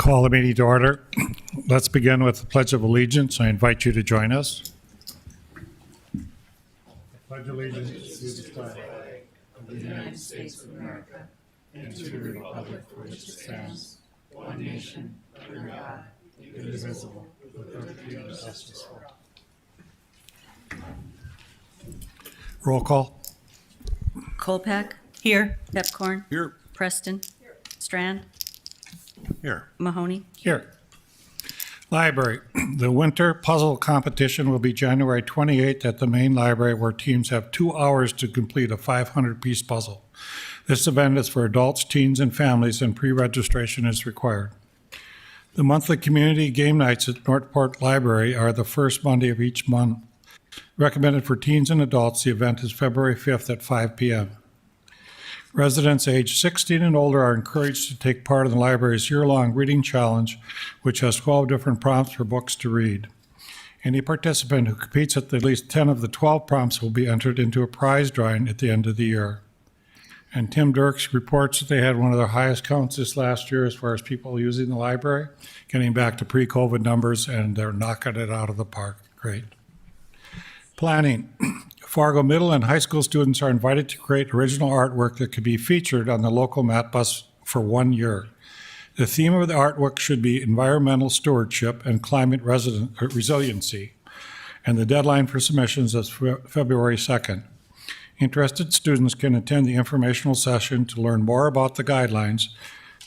Call the meeting to order. Let's begin with the Pledge of Allegiance. I invite you to join us. I pledge allegiance to the flag of the United States of America and to the republic for which it stands, one nation, under God, indivisible, with liberty and justice for all. Roll call. Kolpak. Here. Pepcorn. Here. Preston. Strand. Here. Mahoney. Here. Library. The winter puzzle competition will be January 28th at the main library, where teams have 2 hours to complete a 500-piece puzzle. This event is for adults, teens, and families, and pre-registration is required. The monthly community game nights at Northport Library are the first Monday of each month. Recommended for teens and adults, the event is February 5th at 5 p.m. Residents aged 16 and older are encouraged to take part in the library's year-long reading challenge, which has 12 different prompts for books to read. Any participant who competes at least 10 of the 12 prompts will be entered into a prize drawing at the end of the year. And Tim Dirks reports that they had one of their highest counts this last year as far as people using the library, getting back to pre-COVID numbers, and they're knocking it out of the park. Great. Planning. Fargo middle and high school students are invited to create original artwork that could be featured on the local Mat Bus for 1 year. The theme of the artwork should be environmental stewardship and climate resiliency, and the deadline for submissions is February 2nd. Interested students can attend the informational session to learn more about the guidelines,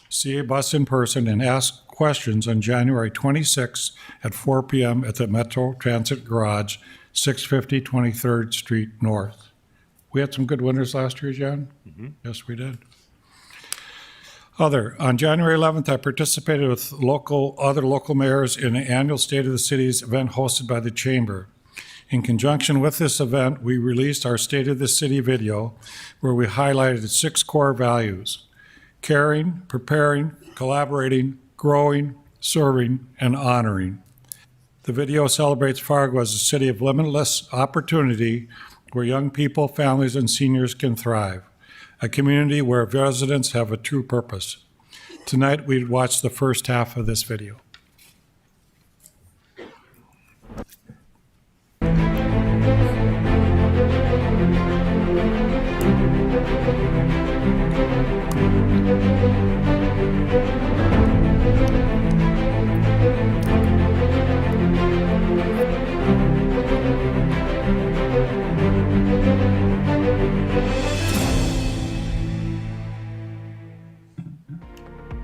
see a bus in person, and ask questions on January 26th at 4 p.m. at the Metro Transit Garage, 650 23rd Street North. We had some good winners last year, Jan? Mm-hmm. Yes, we did. On January 11th, I participated with other local mayors in an annual State of the Cities event hosted by the Chamber. In conjunction with this event, we released our State of the City video, where we highlighted 6 core values: caring, preparing, collaborating, growing, serving, and honoring. The video celebrates Fargo as a city of limitless opportunity, where young people, families, and seniors can thrive. A community where residents have a true purpose. Tonight, we watched the first half of this video.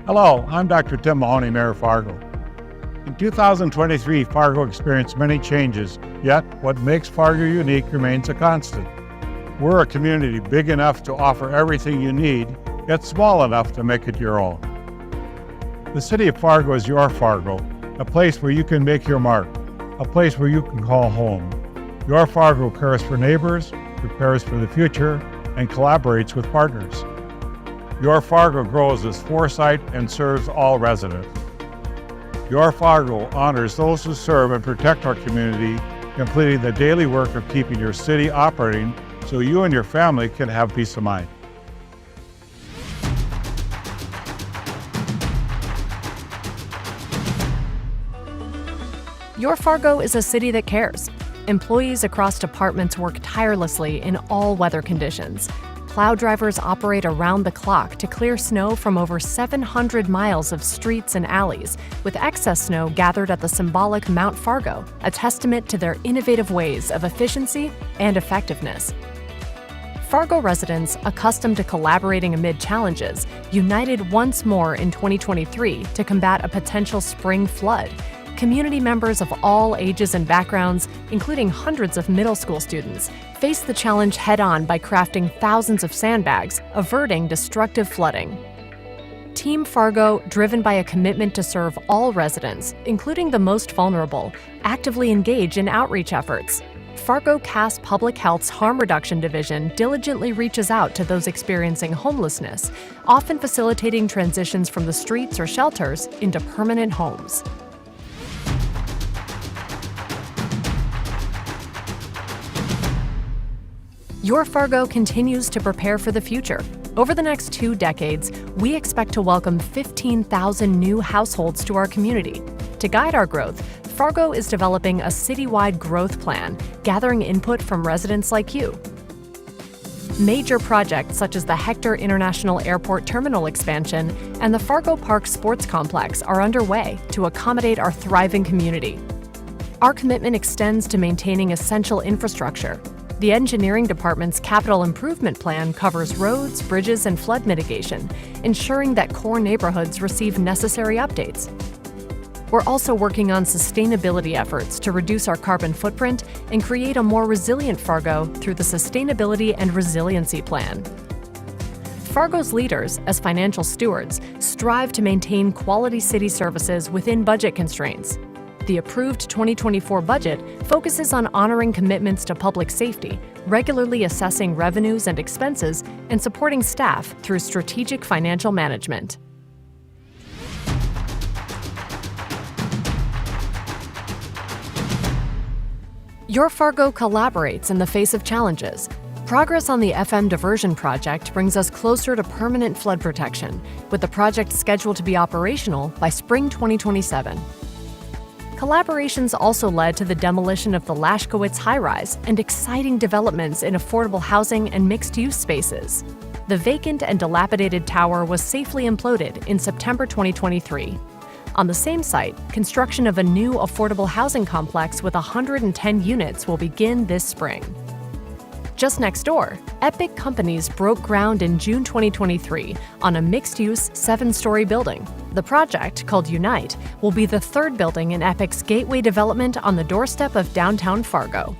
Hello, I'm Dr. Tim Mahoney, Mayor of Fargo. In 2023, Fargo experienced many changes, yet what makes Fargo unique remains a constant. We're a community big enough to offer everything you need, yet small enough to make it your own. The city of Fargo is your Fargo, a place where you can make your mark, a place where you can call home. Your Fargo cares for neighbors, prepares for the future, and collaborates with partners. Your Fargo grows with foresight and serves all residents. Your Fargo honors those who serve and protect our community, completing the daily work of keeping your city operating so you and your family can have peace of mind. Your Fargo is a city that cares. Employees across departments work tirelessly in all weather conditions. Plow drivers operate around the clock to clear snow from over 700 miles of streets and alleys, with excess snow gathered at the symbolic Mount Fargo, a testament to their innovative ways of efficiency and effectiveness. Fargo residents, accustomed to collaborating amid challenges, united once more in 2023 to combat a potential spring flood. Community members of all ages and backgrounds, including hundreds of middle school students, faced the challenge head-on by crafting thousands of sandbags, averting destructive flooding. Team Fargo, driven by a commitment to serve all residents, including the most vulnerable, actively engage in outreach efforts. Fargo Cass Public Health's Harm Reduction Division diligently reaches out to those experiencing homelessness, often facilitating transitions from the streets or shelters into permanent homes. Your Fargo continues to prepare for the future. Over the next 2 decades, we expect to welcome 15,000 new households to our community. To guide our growth, Fargo is developing a citywide growth plan, gathering input from residents like you. Major projects such as the Hector International Airport Terminal expansion and the Fargo Park Sports Complex are underway to accommodate our thriving community. Our commitment extends to maintaining essential infrastructure. The Engineering Department's Capital Improvement Plan covers roads, bridges, and flood mitigation, ensuring that core neighborhoods receive necessary updates. We're also working on sustainability efforts to reduce our carbon footprint and create a more resilient Fargo through the Sustainability and Resiliency Plan. Fargo's leaders, as financial stewards, strive to maintain quality city services within budget constraints. The approved 2024 budget focuses on honoring commitments to public safety, regularly assessing revenues and expenses, and supporting staff through strategic financial management. Your Fargo collaborates in the face of challenges. Progress on the FM diversion project brings us closer to permanent flood protection, with the project scheduled to be operational by spring 2027. Collaborations also led to the demolition of the Lashkowitz high-rise and exciting developments in affordable housing and mixed-use spaces. The vacant and dilapidated tower was safely imploded in September 2023. On the same site, construction of a new affordable housing complex with 110 units will begin this spring. Just next door, Epic Companies broke ground in June 2023 on a mixed-use 7-story building. The project, called Unite, will be the third building in Epic's gateway development on the doorstep of downtown Fargo.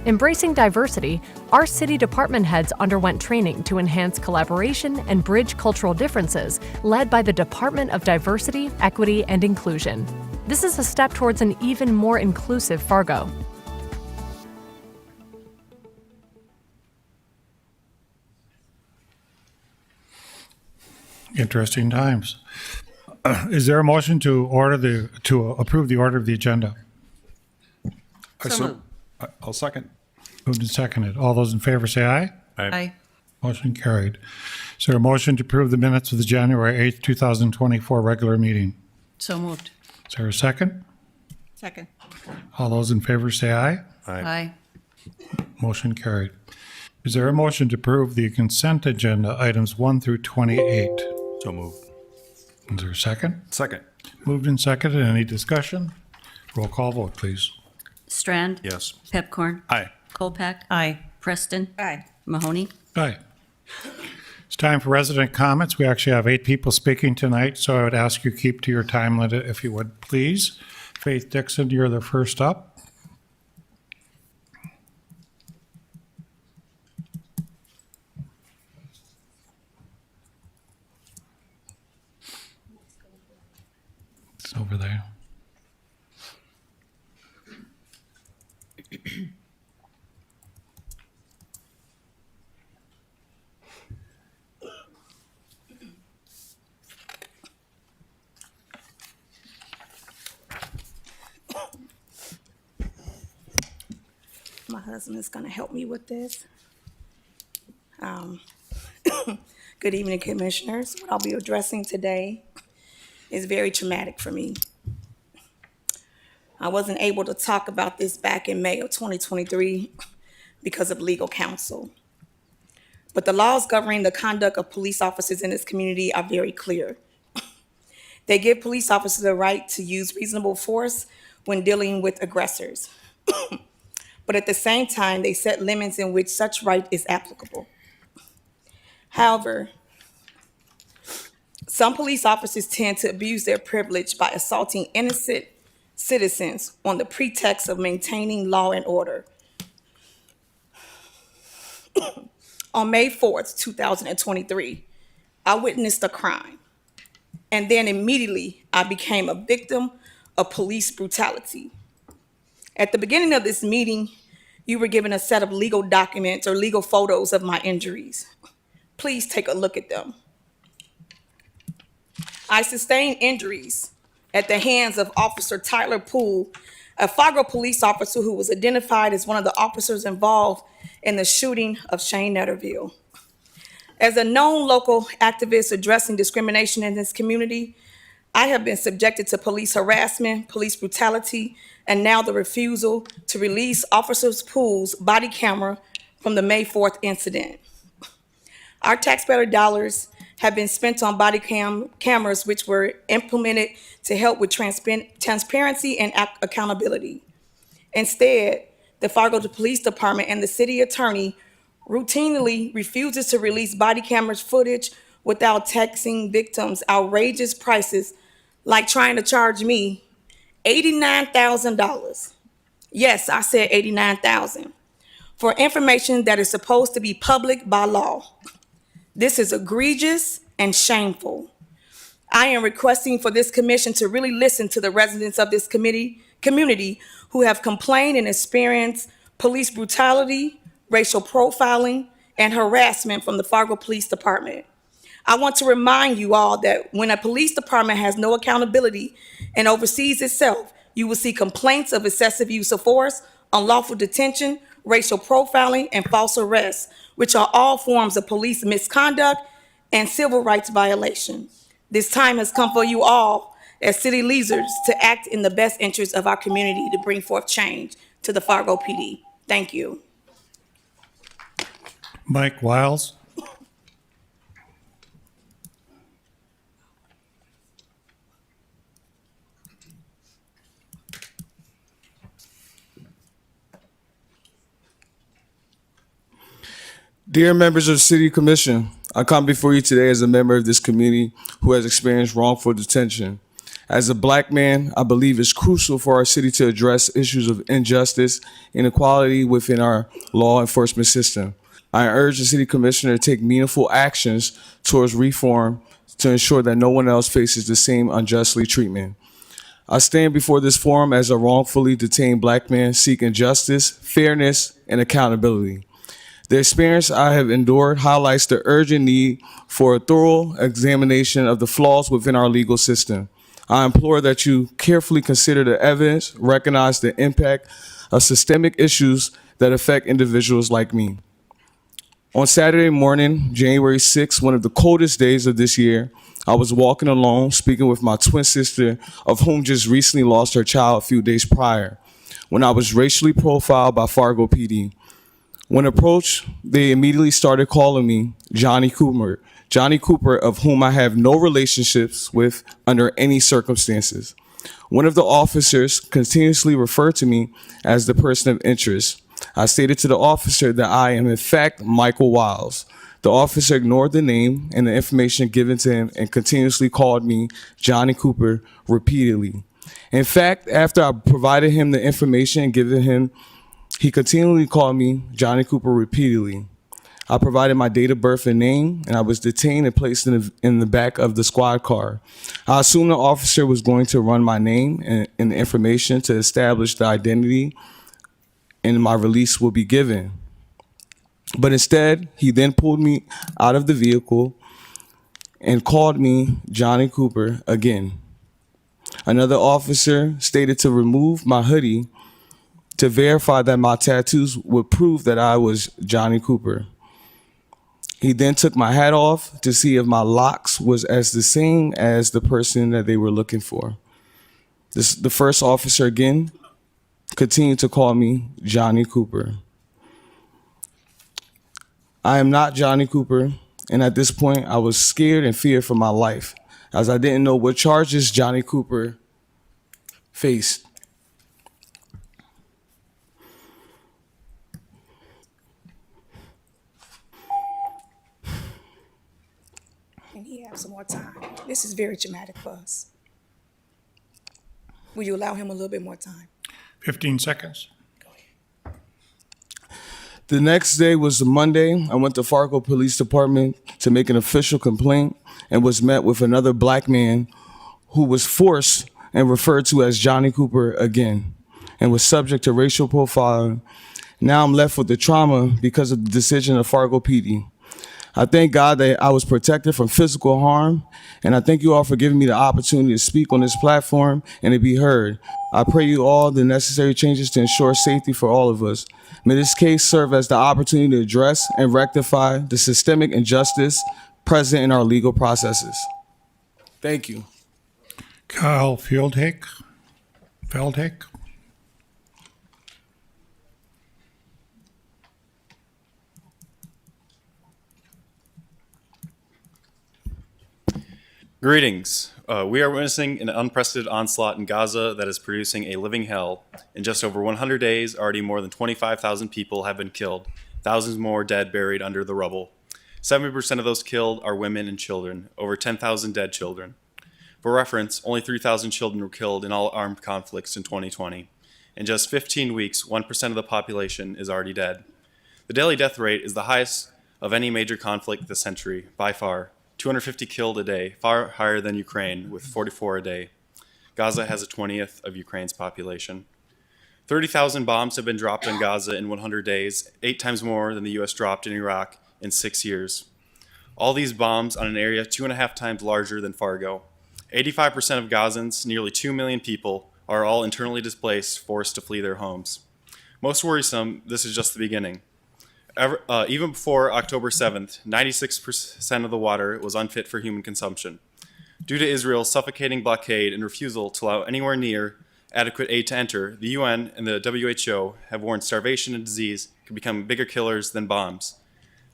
Embracing diversity, our city department heads underwent training to enhance collaboration and bridge cultural differences, led by the Department of Diversity, Equity, and Inclusion. This is a step towards an even more inclusive Fargo. Interesting times. Is there a motion to approve the order of the agenda? I'll second. Moved and seconded. All those in favor say aye. Aye. Motion carried. Is there a motion to approve the minutes of the January 8th, 2024 regular meeting? So moved. Is there a second? Second. All those in favor say aye. Aye. Motion carried. Is there a motion to approve the consent agenda items 1 through 28? So moved. Is there a second? Second. Moved and seconded. Any discussion? Roll call vote, please. Strand. Yes. Pepcorn. Aye. Colpack. Aye. Preston. Aye. Mahoney. Aye. It's time for resident comments. We actually have 8 people speaking tonight, so I would ask you keep to your time limit if you would, please. Faith Dixon, you're the first up. It's over there. My husband is going to help me with this. Good evening, Commissioners. What I'll be addressing today is very traumatic for me. I wasn't able to talk about this back in May of 2023 because of legal counsel. But the laws governing the conduct of police officers in this community are very clear. They give police officers the right to use reasonable force when dealing with aggressors. But at the same time, they set limits in which such right is applicable. However, some police officers tend to abuse their privilege by assaulting innocent citizens on the pretext of maintaining law and order. On May 4th, 2023, I witnessed a crime, and then immediately I became a victim of police brutality. At the beginning of this meeting, you were given a set of legal documents or legal photos of my injuries. Please take a look at them. I sustained injuries at the hands of Officer Tyler Poole, a Fargo police officer who was identified as one of the officers involved in the shooting of Shane Netterville. As a known local activist addressing discrimination in this community, I have been subjected to police harassment, police brutality, and now the refusal to release Officer Poole's body camera from the May 4th incident. Our taxpayer dollars have been spent on body cameras which were implemented to help with transparency and accountability. Instead, the Fargo Police Department and the city attorney routinely refuses to release body cameras footage without taxing victims outrageous prices, like trying to charge me $89,000. Yes, I said $89,000 for information that is supposed to be public by law. This is egregious and shameful. I am requesting for this commission to really listen to the residents of this community who have complained and experienced police brutality, racial profiling, and harassment from the Fargo Police Department. I want to remind you all that when a police department has no accountability and oversees itself, you will see complaints of excessive use of force, unlawful detention, racial profiling, and false arrests, which are all forms of police misconduct and civil rights violation. This time has come for you all as city leaders to act in the best interest of our community to bring forth change to the Fargo PD. Thank you. Mike Wiles. Dear members of the City Commission, I come before you today as a member of this community who has experienced wrongful detention. As a Black man, I believe it's crucial for our city to address issues of injustice, inequality within our law enforcement system. I urge the City Commissioner to take meaningful actions towards reform to ensure that no one else faces the same unjustly treatment. I stand before this forum as a wrongfully detained Black man seeking justice, fairness, and accountability. The experience I have endured highlights the urgent need for a thorough examination of the flaws within our legal system. I implore that you carefully consider the evidence, recognize the impact of systemic issues that affect individuals like me. On Saturday morning, January 6th, one of the coldest days of this year, I was walking alone, speaking with my twin sister, of whom just recently lost her child a few days prior, when I was racially profiled by Fargo PD. When approached, they immediately started calling me Johnny Cooper, of whom I have no relationships with under any circumstances. One of the officers continuously referred to me as the person of interest. I stated to the officer that I am in fact Michael Wiles. The officer ignored the name and the information given to him and continuously called me Johnny Cooper repeatedly. In fact, after I provided him the information and given him, he continually called me Johnny Cooper repeatedly. I provided my date of birth and name, and I was detained and placed in the back of the squad car. I assumed the officer was going to run my name and the information to establish the identity, and my release will be given. But instead, he then pulled me out of the vehicle and called me Johnny Cooper again. Another officer stated to remove my hoodie to verify that my tattoos would prove that I was Johnny Cooper. He then took my hat off to see if my locks was as the same as the person that they were looking for. The first officer again continued to call me Johnny Cooper. I am not Johnny Cooper, and at this point I was scared and feared for my life, as I didn't know what charges Johnny Cooper faced. And he has some more time. This is very dramatic for us. Will you allow him a little bit more time? 15 seconds. The next day was the Monday. I went to Fargo Police Department to make an official complaint and was met with another Black man who was forced and referred to as Johnny Cooper again and was subject to racial profiling. Now I'm left with the trauma because of the decision of Fargo PD. I thank God that I was protected from physical harm, and I thank you all for giving me the opportunity to speak on this platform and to be heard. I pray you all the necessary changes to ensure safety for all of us. May this case serve as the opportunity to address and rectify the systemic injustice present in our legal processes. Thank you. Kyle Feldhake. Greetings. We are witnessing an unprecedented onslaught in Gaza that is producing a living hell. In just over 100 days, already more than 25,000 people have been killed, thousands more dead buried under the rubble. 70% of those killed are women and children, over 10,000 dead children. For reference, only 3,000 children were killed in all armed conflicts in 2020. In just 15 weeks, 1% of the population is already dead. The daily death rate is the highest of any major conflict this century, by far. 250 killed a day, far higher than Ukraine, with 44 a day. Gaza has a 20th of Ukraine's population. 30,000 bombs have been dropped in Gaza in 100 days, 8 times more than the U.S. dropped in Iraq in 6 years. All these bombs on an area 2.5 times larger than Fargo. 85% of Gazans, nearly 2 million people, are all internally displaced, forced to flee their homes. Most worrisome, this is just the beginning. Even before October 7th, 96% of the water was unfit for human consumption. Due to Israel's suffocating blockade and refusal to allow anywhere near adequate aid to enter, the UN and the WHO have warned starvation and disease could become bigger killers than bombs.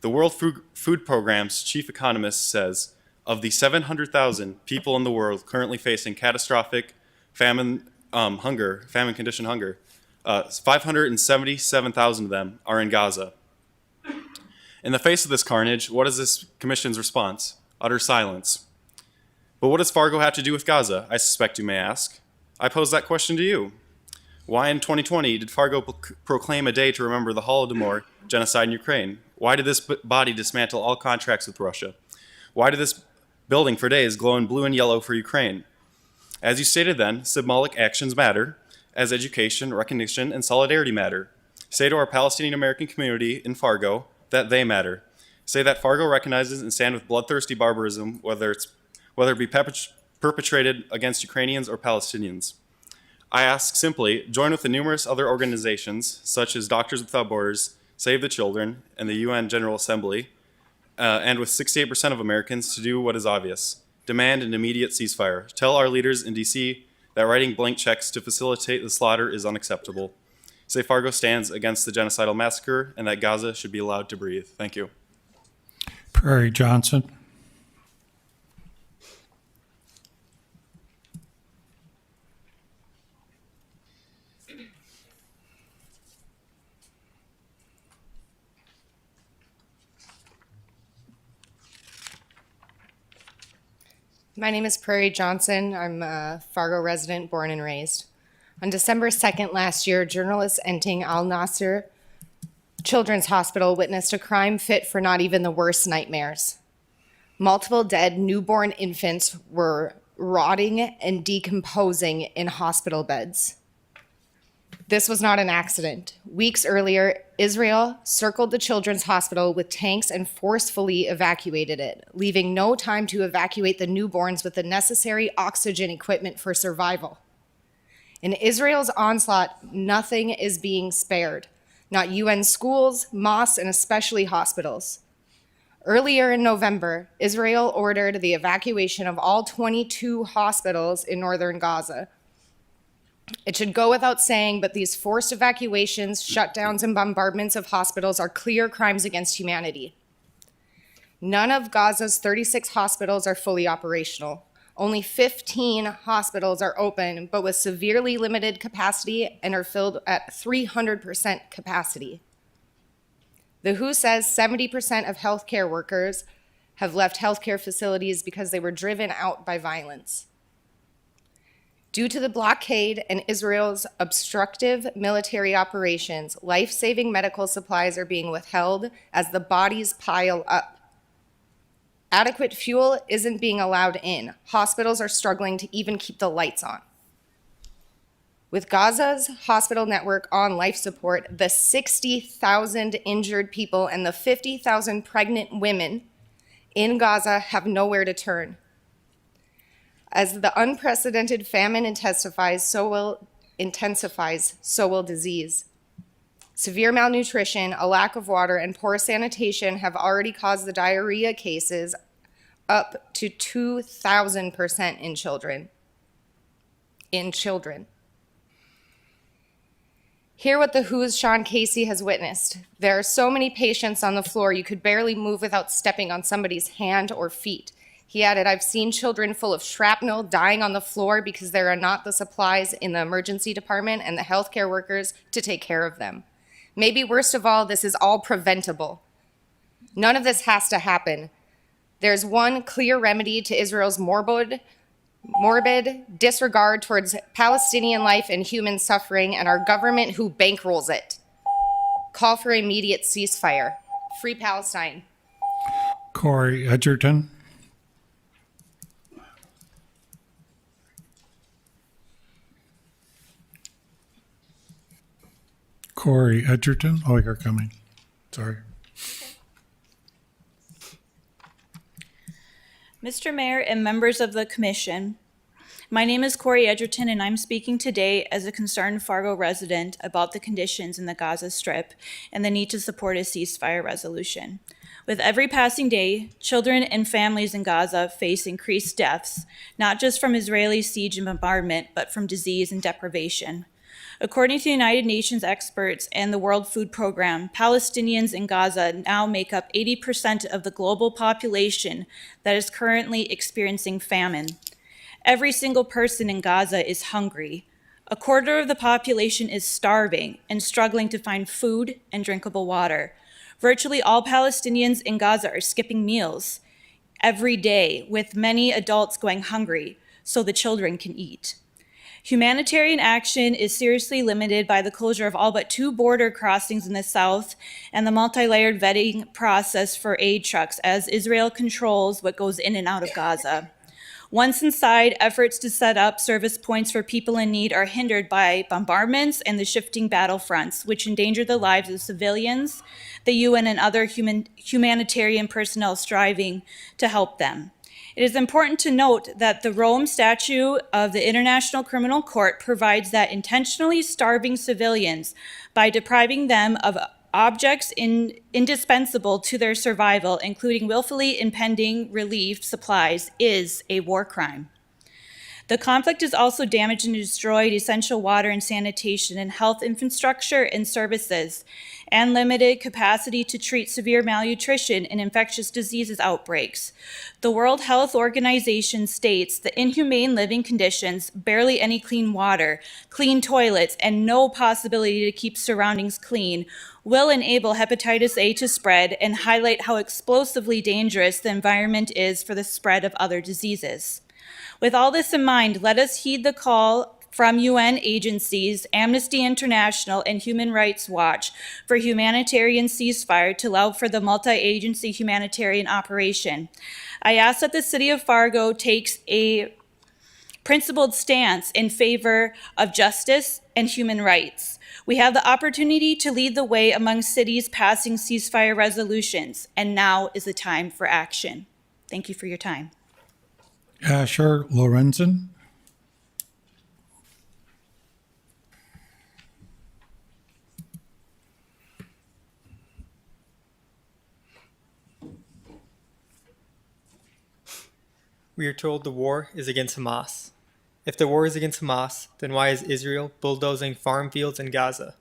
The World Food Programme's chief economist says, of the 700,000 people in the world currently facing catastrophic famine condition hunger, 577,000 of them are in Gaza. In the face of this carnage, what is this commission's response? Utter silence. But what does Fargo have to do with Gaza, I suspect you may ask? I pose that question to you. Why in 2020 did Fargo proclaim a day to remember the Holodomor genocide in Ukraine? Why did this body dismantle all contracts with Russia? Why did this building for days glow in blue and yellow for Ukraine? As you stated then, symbolic actions matter, as education, recognition, and solidarity matter. Say to our Palestinian American community in Fargo that they matter. Say that Fargo recognizes and stands with bloodthirsty barbarism, whether it be perpetrated against Ukrainians or Palestinians. I ask simply, join with the numerous other organizations, such as Doctors Without Borders, Save the Children, and the UN General Assembly, and with 68% of Americans to do what is obvious. Demand an immediate ceasefire. Tell our leaders in DC that writing blank checks to facilitate the slaughter is unacceptable. Say Fargo stands against the genocidal massacre and that Gaza should be allowed to breathe. Thank you. Prairie Johnson. My name is Prairie Johnson. I'm a Fargo resident, born and raised. On December 2nd last year, journalist Enting Al Nasser Children's Hospital witnessed a crime fit for not even the worst nightmares. Multiple dead newborn infants were rotting and decomposing in hospital beds. This was not an accident. Weeks earlier, Israel circled the children's hospital with tanks and forcefully evacuated it, leaving no time to evacuate the newborns with the necessary oxygen equipment for survival. In Israel's onslaught, nothing is being spared, not UN schools, mosques, and especially hospitals. Earlier in November, Israel ordered the evacuation of all 22 hospitals in northern Gaza. It should go without saying, but these forced evacuations, shutdowns, and bombardments of hospitals are clear crimes against humanity. None of Gaza's 36 hospitals are fully operational. Only 15 hospitals are open, but with severely limited capacity and are filled at 300% capacity. The WHO says 70% of healthcare workers have left healthcare facilities because they were driven out by violence. Due to the blockade and Israel's obstructive military operations, life-saving medical supplies are being withheld as the bodies pile up. Adequate fuel isn't being allowed in. Hospitals are struggling to even keep the lights on. With Gaza's hospital network on life support, the 60,000 injured people and the 50,000 pregnant women in Gaza have nowhere to turn. As the unprecedented famine intensifies, so will disease. Severe malnutrition, a lack of water, and poor sanitation have already caused the diarrhea cases up to 2,000% in children. Hear what the WHO's Sean Casey has witnessed. There are so many patients on the floor you could barely move without stepping on somebody's hand or feet. He added, I've seen children full of shrapnel dying on the floor because there are not the supplies in the emergency department and the healthcare workers to take care of them. Maybe worst of all, this is all preventable. None of this has to happen. There's one clear remedy to Israel's morbid disregard towards Palestinian life and human suffering and our government who bankrolls it. Call for immediate ceasefire. Free Palestine. Corey Edgerton. Corey Edgerton. Oh, you're coming. Sorry. Mr. Mayor and members of the commission, my name is Corey Edgerton and I'm speaking today as a concerned Fargo resident about the conditions in the Gaza Strip and the need to support a ceasefire resolution. With every passing day, children and families in Gaza face increased deaths, not just from Israeli siege and bombardment, but from disease and deprivation. According to United Nations experts and the World Food Program, Palestinians in Gaza now make up 80% of the global population that is currently experiencing famine. Every single person in Gaza is hungry. A quarter of the population is starving and struggling to find food and drinkable water. Virtually all Palestinians in Gaza are skipping meals every day, with many adults going hungry so the children can eat. Humanitarian action is seriously limited by the closure of all but 2 border crossings in the south and the multi-layered vetting process for aid trucks as Israel controls what goes in and out of Gaza. Once inside, efforts to set up service points for people in need are hindered by bombardments and the shifting battlefronts, which endanger the lives of civilians, the UN and other humanitarian personnel striving to help them. It is important to note that the Rome Statute of the International Criminal Court provides that intentionally starving civilians by depriving them of objects indispensable to their survival, including willfully impending relief supplies, is a war crime. The conflict has also damaged and destroyed essential water and sanitation and health infrastructure and services, and limited capacity to treat severe malnutrition and infectious diseases outbreaks. The World Health Organization states the inhumane living conditions, barely any clean water, clean toilets, and no possibility to keep surroundings clean will enable hepatitis A to spread and highlight how explosively dangerous the environment is for the spread of other diseases. With all this in mind, let us heed the call from UN agencies, Amnesty International, and Human Rights Watch for humanitarian ceasefire to allow for the multi-agency humanitarian operation. I ask that the City of Fargo takes a principled stance in favor of justice and human rights. We have the opportunity to lead the way among cities passing ceasefire resolutions, and now is the time for action. Thank you for your time. Asher Lorenzen. We are told the war is against Hamas. If the war is against Hamas, then why is Israel bulldozing farm fields in Gaza?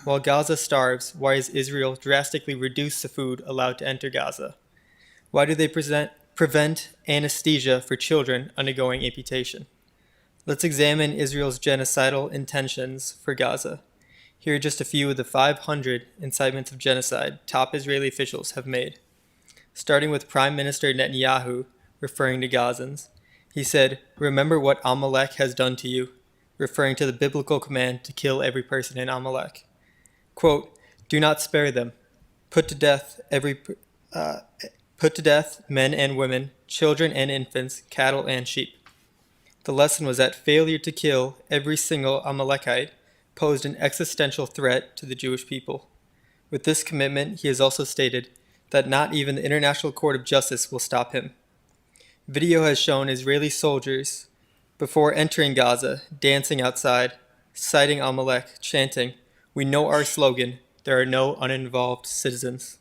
While Gaza starves, why is Israel drastically reduce the food allowed to enter Gaza? Why do they prevent anesthesia for children undergoing amputation? Let's examine Israel's genocidal intentions for Gaza. Here are just a few of the 500 incitements of genocide top Israeli officials have made. Starting with Prime Minister Netanyahu, referring to Gazans. He said, "Remember what Amalek has done to you," referring to the biblical command to kill every person in Amalek. Quote, "Do not spare them. Put to death men and women, children and infants, cattle and sheep." The lesson was that failure to kill every single Amalekite posed an existential threat to the Jewish people. With this commitment, he has also stated, that not even the International Court of Justice will stop him. Video has shown Israeli soldiers, before entering Gaza, dancing outside, citing Amalek, chanting, "We know our slogan, there are no uninvolved citizens."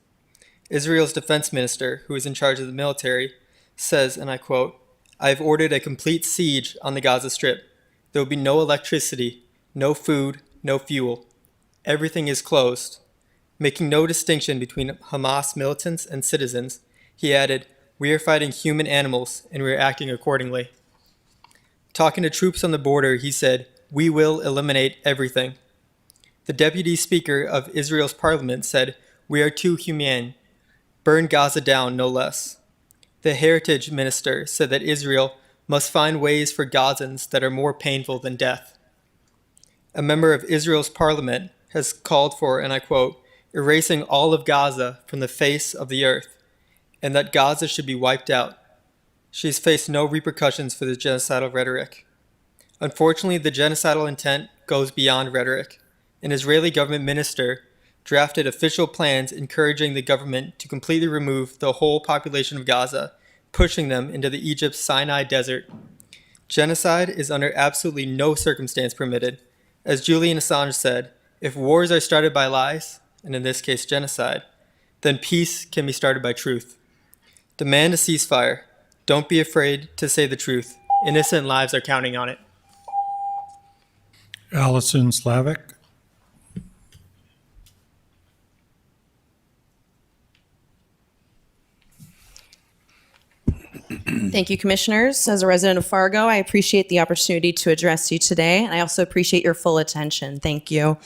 Israel's defense minister, who is in charge of the military, says, and I quote, "I have ordered a complete siege on the Gaza Strip. There will be no electricity, no food, no fuel. Everything is closed." Making no distinction between Hamas militants and citizens, he added, "We are fighting human animals, and we are acting accordingly." Talking to troops on the border, he said, "We will eliminate everything." The deputy speaker of Israel's parliament said, "We are too humane. Burn Gaza down, no less." The heritage minister said that Israel must find ways for Gazans that are more painful than death. A member of Israel's parliament has called for, and I quote, "erasing all of Gaza from the face of the earth, and that Gaza should be wiped out." She has faced no repercussions for the genocidal rhetoric. Unfortunately, the genocidal intent goes beyond rhetoric. An Israeli government minister drafted official plans encouraging the government to completely remove the whole population of Gaza, pushing them into the Egypt's Sinai desert. Genocide is under absolutely no circumstance permitted. As Julian Assange said, if wars are started by lies, and in this case genocide, then peace can be started by truth. Demand a ceasefire. Don't be afraid to say the truth. Innocent lives are counting on it. Allison Slavic. Thank you, Commissioners. As a resident of Fargo, I appreciate the opportunity to address you today, and I also appreciate your full attention. Thank you.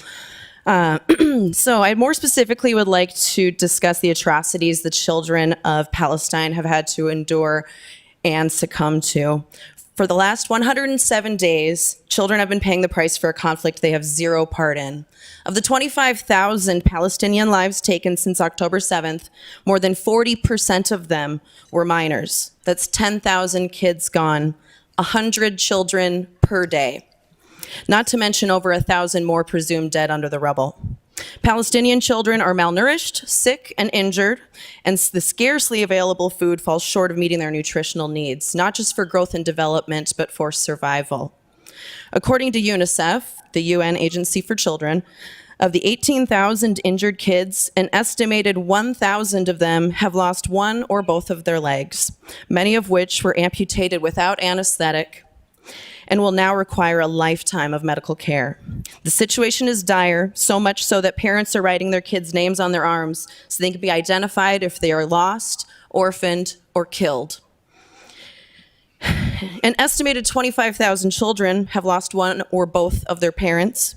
So I more specifically would like to discuss the atrocities the children of Palestine have had to endure and succumb to. For the last 107 days, children have been paying the price for a conflict they have zero part in. Of the 25,000 Palestinian lives taken since October 7th, more than 40% of them were minors. That's 10,000 kids gone, 100 children per day. Not to mention over 1,000 more presumed dead under the rubble. Palestinian children are malnourished, sick, and injured, and the scarcely available food falls short of meeting their nutritional needs, not just for growth and development, but for survival. According to UNICEF, the UN Agency for Children, of the 18,000 injured kids, an estimated 1,000 of them have lost one or both of their legs, many of which were amputated without anesthetic and will now require a lifetime of medical care. The situation is dire, so much so that parents are writing their kids' names on their arms so they can be identified if they are lost, orphaned, or killed. An estimated 25,000 children have lost one or both of their parents.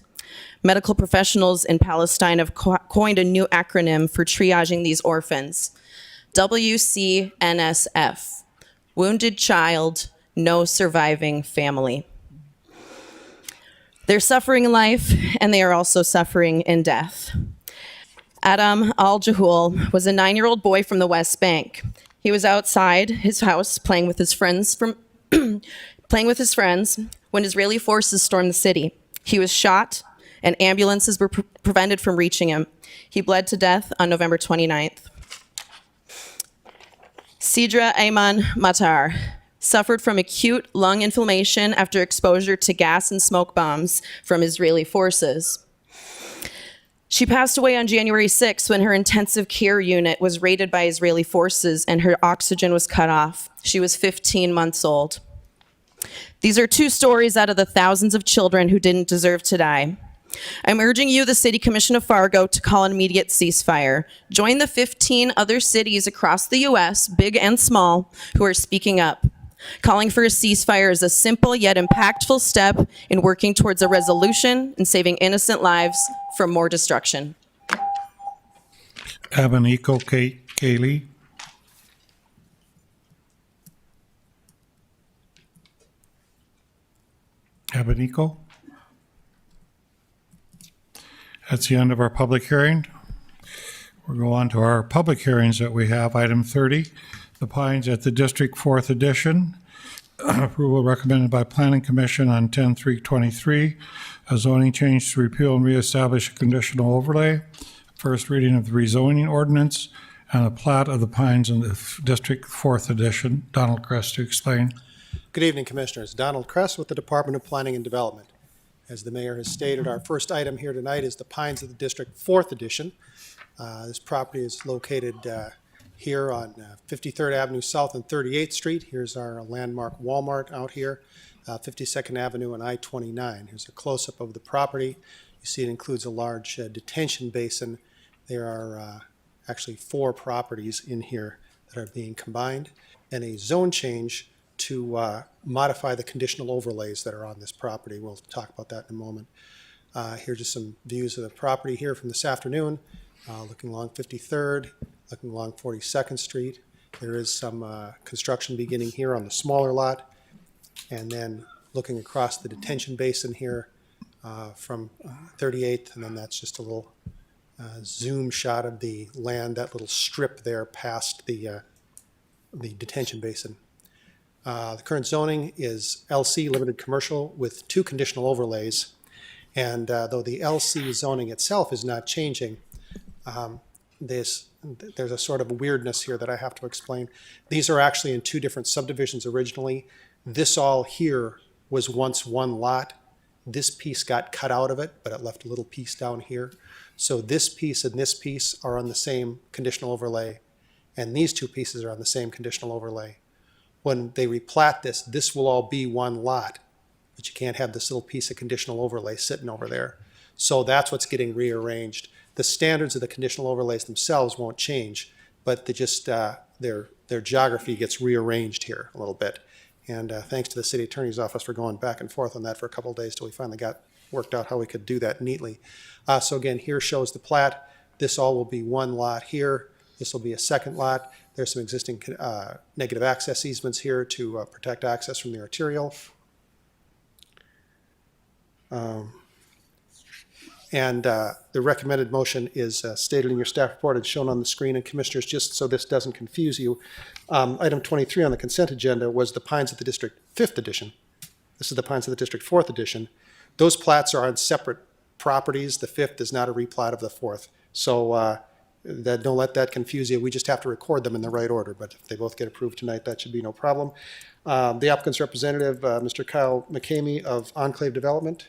Medical professionals in Palestine have coined a new acronym for triaging these orphans, WCNSF, Wounded Child, No Surviving Family. They're suffering in life, and they are also suffering in death. Adam Al-Jahul was a 9-year-old boy from the West Bank. He was outside his house playing with his friends when Israeli forces stormed the city. He was shot, and ambulances were prevented from reaching him. He bled to death on November 29th. Sidra Ayman Matar suffered from acute lung inflammation after exposure to gas and smoke bombs from Israeli forces. She passed away on January 6th when her intensive care unit was raided by Israeli forces and her oxygen was cut off. She was 15 months old. These are 2 stories out of the thousands of children who didn't deserve to die. I'm urging you, the City Commission of Fargo, to call an immediate ceasefire. Join the 15 other cities across the U.S., big and small, who are speaking up. Calling for a ceasefire is a simple yet impactful step in working towards a resolution and saving innocent lives from more destruction. Abanico Kaylee. Abanico. That's the end of our public hearing. We'll go on to our public hearings that we have. Item 30, The Pines at the District 4th Edition. Approval recommended by Planning Commission on 10/3/23. A zoning change to repeal and reestablish a conditional overlay. First reading of the rezoning ordinance. on a plat of the Pines in the District 4th Edition. Donald Crest to explain. Good evening, Commissioners. Donald Kress with the Department of Planning and Development. As the mayor has stated, our first item here tonight is the Pines of the District 4th Edition. This property is located here on 53rd Avenue South and 38th Street. Here's our landmark Walmart out here, 52nd Avenue and I-29. Here's a close-up of the property. You see it includes a large detention basin. There are actually 4 properties in here that are being combined, and a zone change to modify the conditional overlays that are on this property. We'll talk about that in a moment. Here's just some views of the property here from this afternoon, looking along 53rd, looking along 42nd Street. There is some construction beginning here on the smaller lot, and then looking across the detention basin here from 38th, and then that's just a little zoom shot of the land, that little strip there past the detention basin. The current zoning is LC, limited commercial, with 2 conditional overlays. And though the LC zoning itself is not changing, there's a sort of weirdness here that I have to explain. These are actually in 2 different subdivisions originally. This all here was once one lot. This piece got cut out of it, but it left a little piece down here. So this piece and this piece are on the same conditional overlay, and these 2 pieces are on the same conditional overlay. When they replat this, this will all be one lot, but you can't have this little piece of conditional overlay sitting over there. So that's what's getting rearranged. The standards of the conditional overlays themselves won't change, but they just their geography gets rearranged here a little bit. And thanks to the city attorney's office for going back and forth on that for a couple of days till we finally got worked out how we could do that neatly. So again, here shows the plat. This all will be one lot here. This will be a second lot. There's some existing negative access easements here to protect access from the arterial. And the recommended motion is stated in your staff report and shown on the screen. And Commissioners, just so this doesn't confuse you, item 23 on the consent agenda was the Pines of the District 5th Edition. This is the Pines of the District 4th Edition. Those plats are on separate properties. The 5th is not a replat of the 4th. So don't let that confuse you. We just have to record them in the right order. But if they both get approved tonight, that should be no problem. The applicant's representative, Mr. Kyle McCamey of Enclave Development,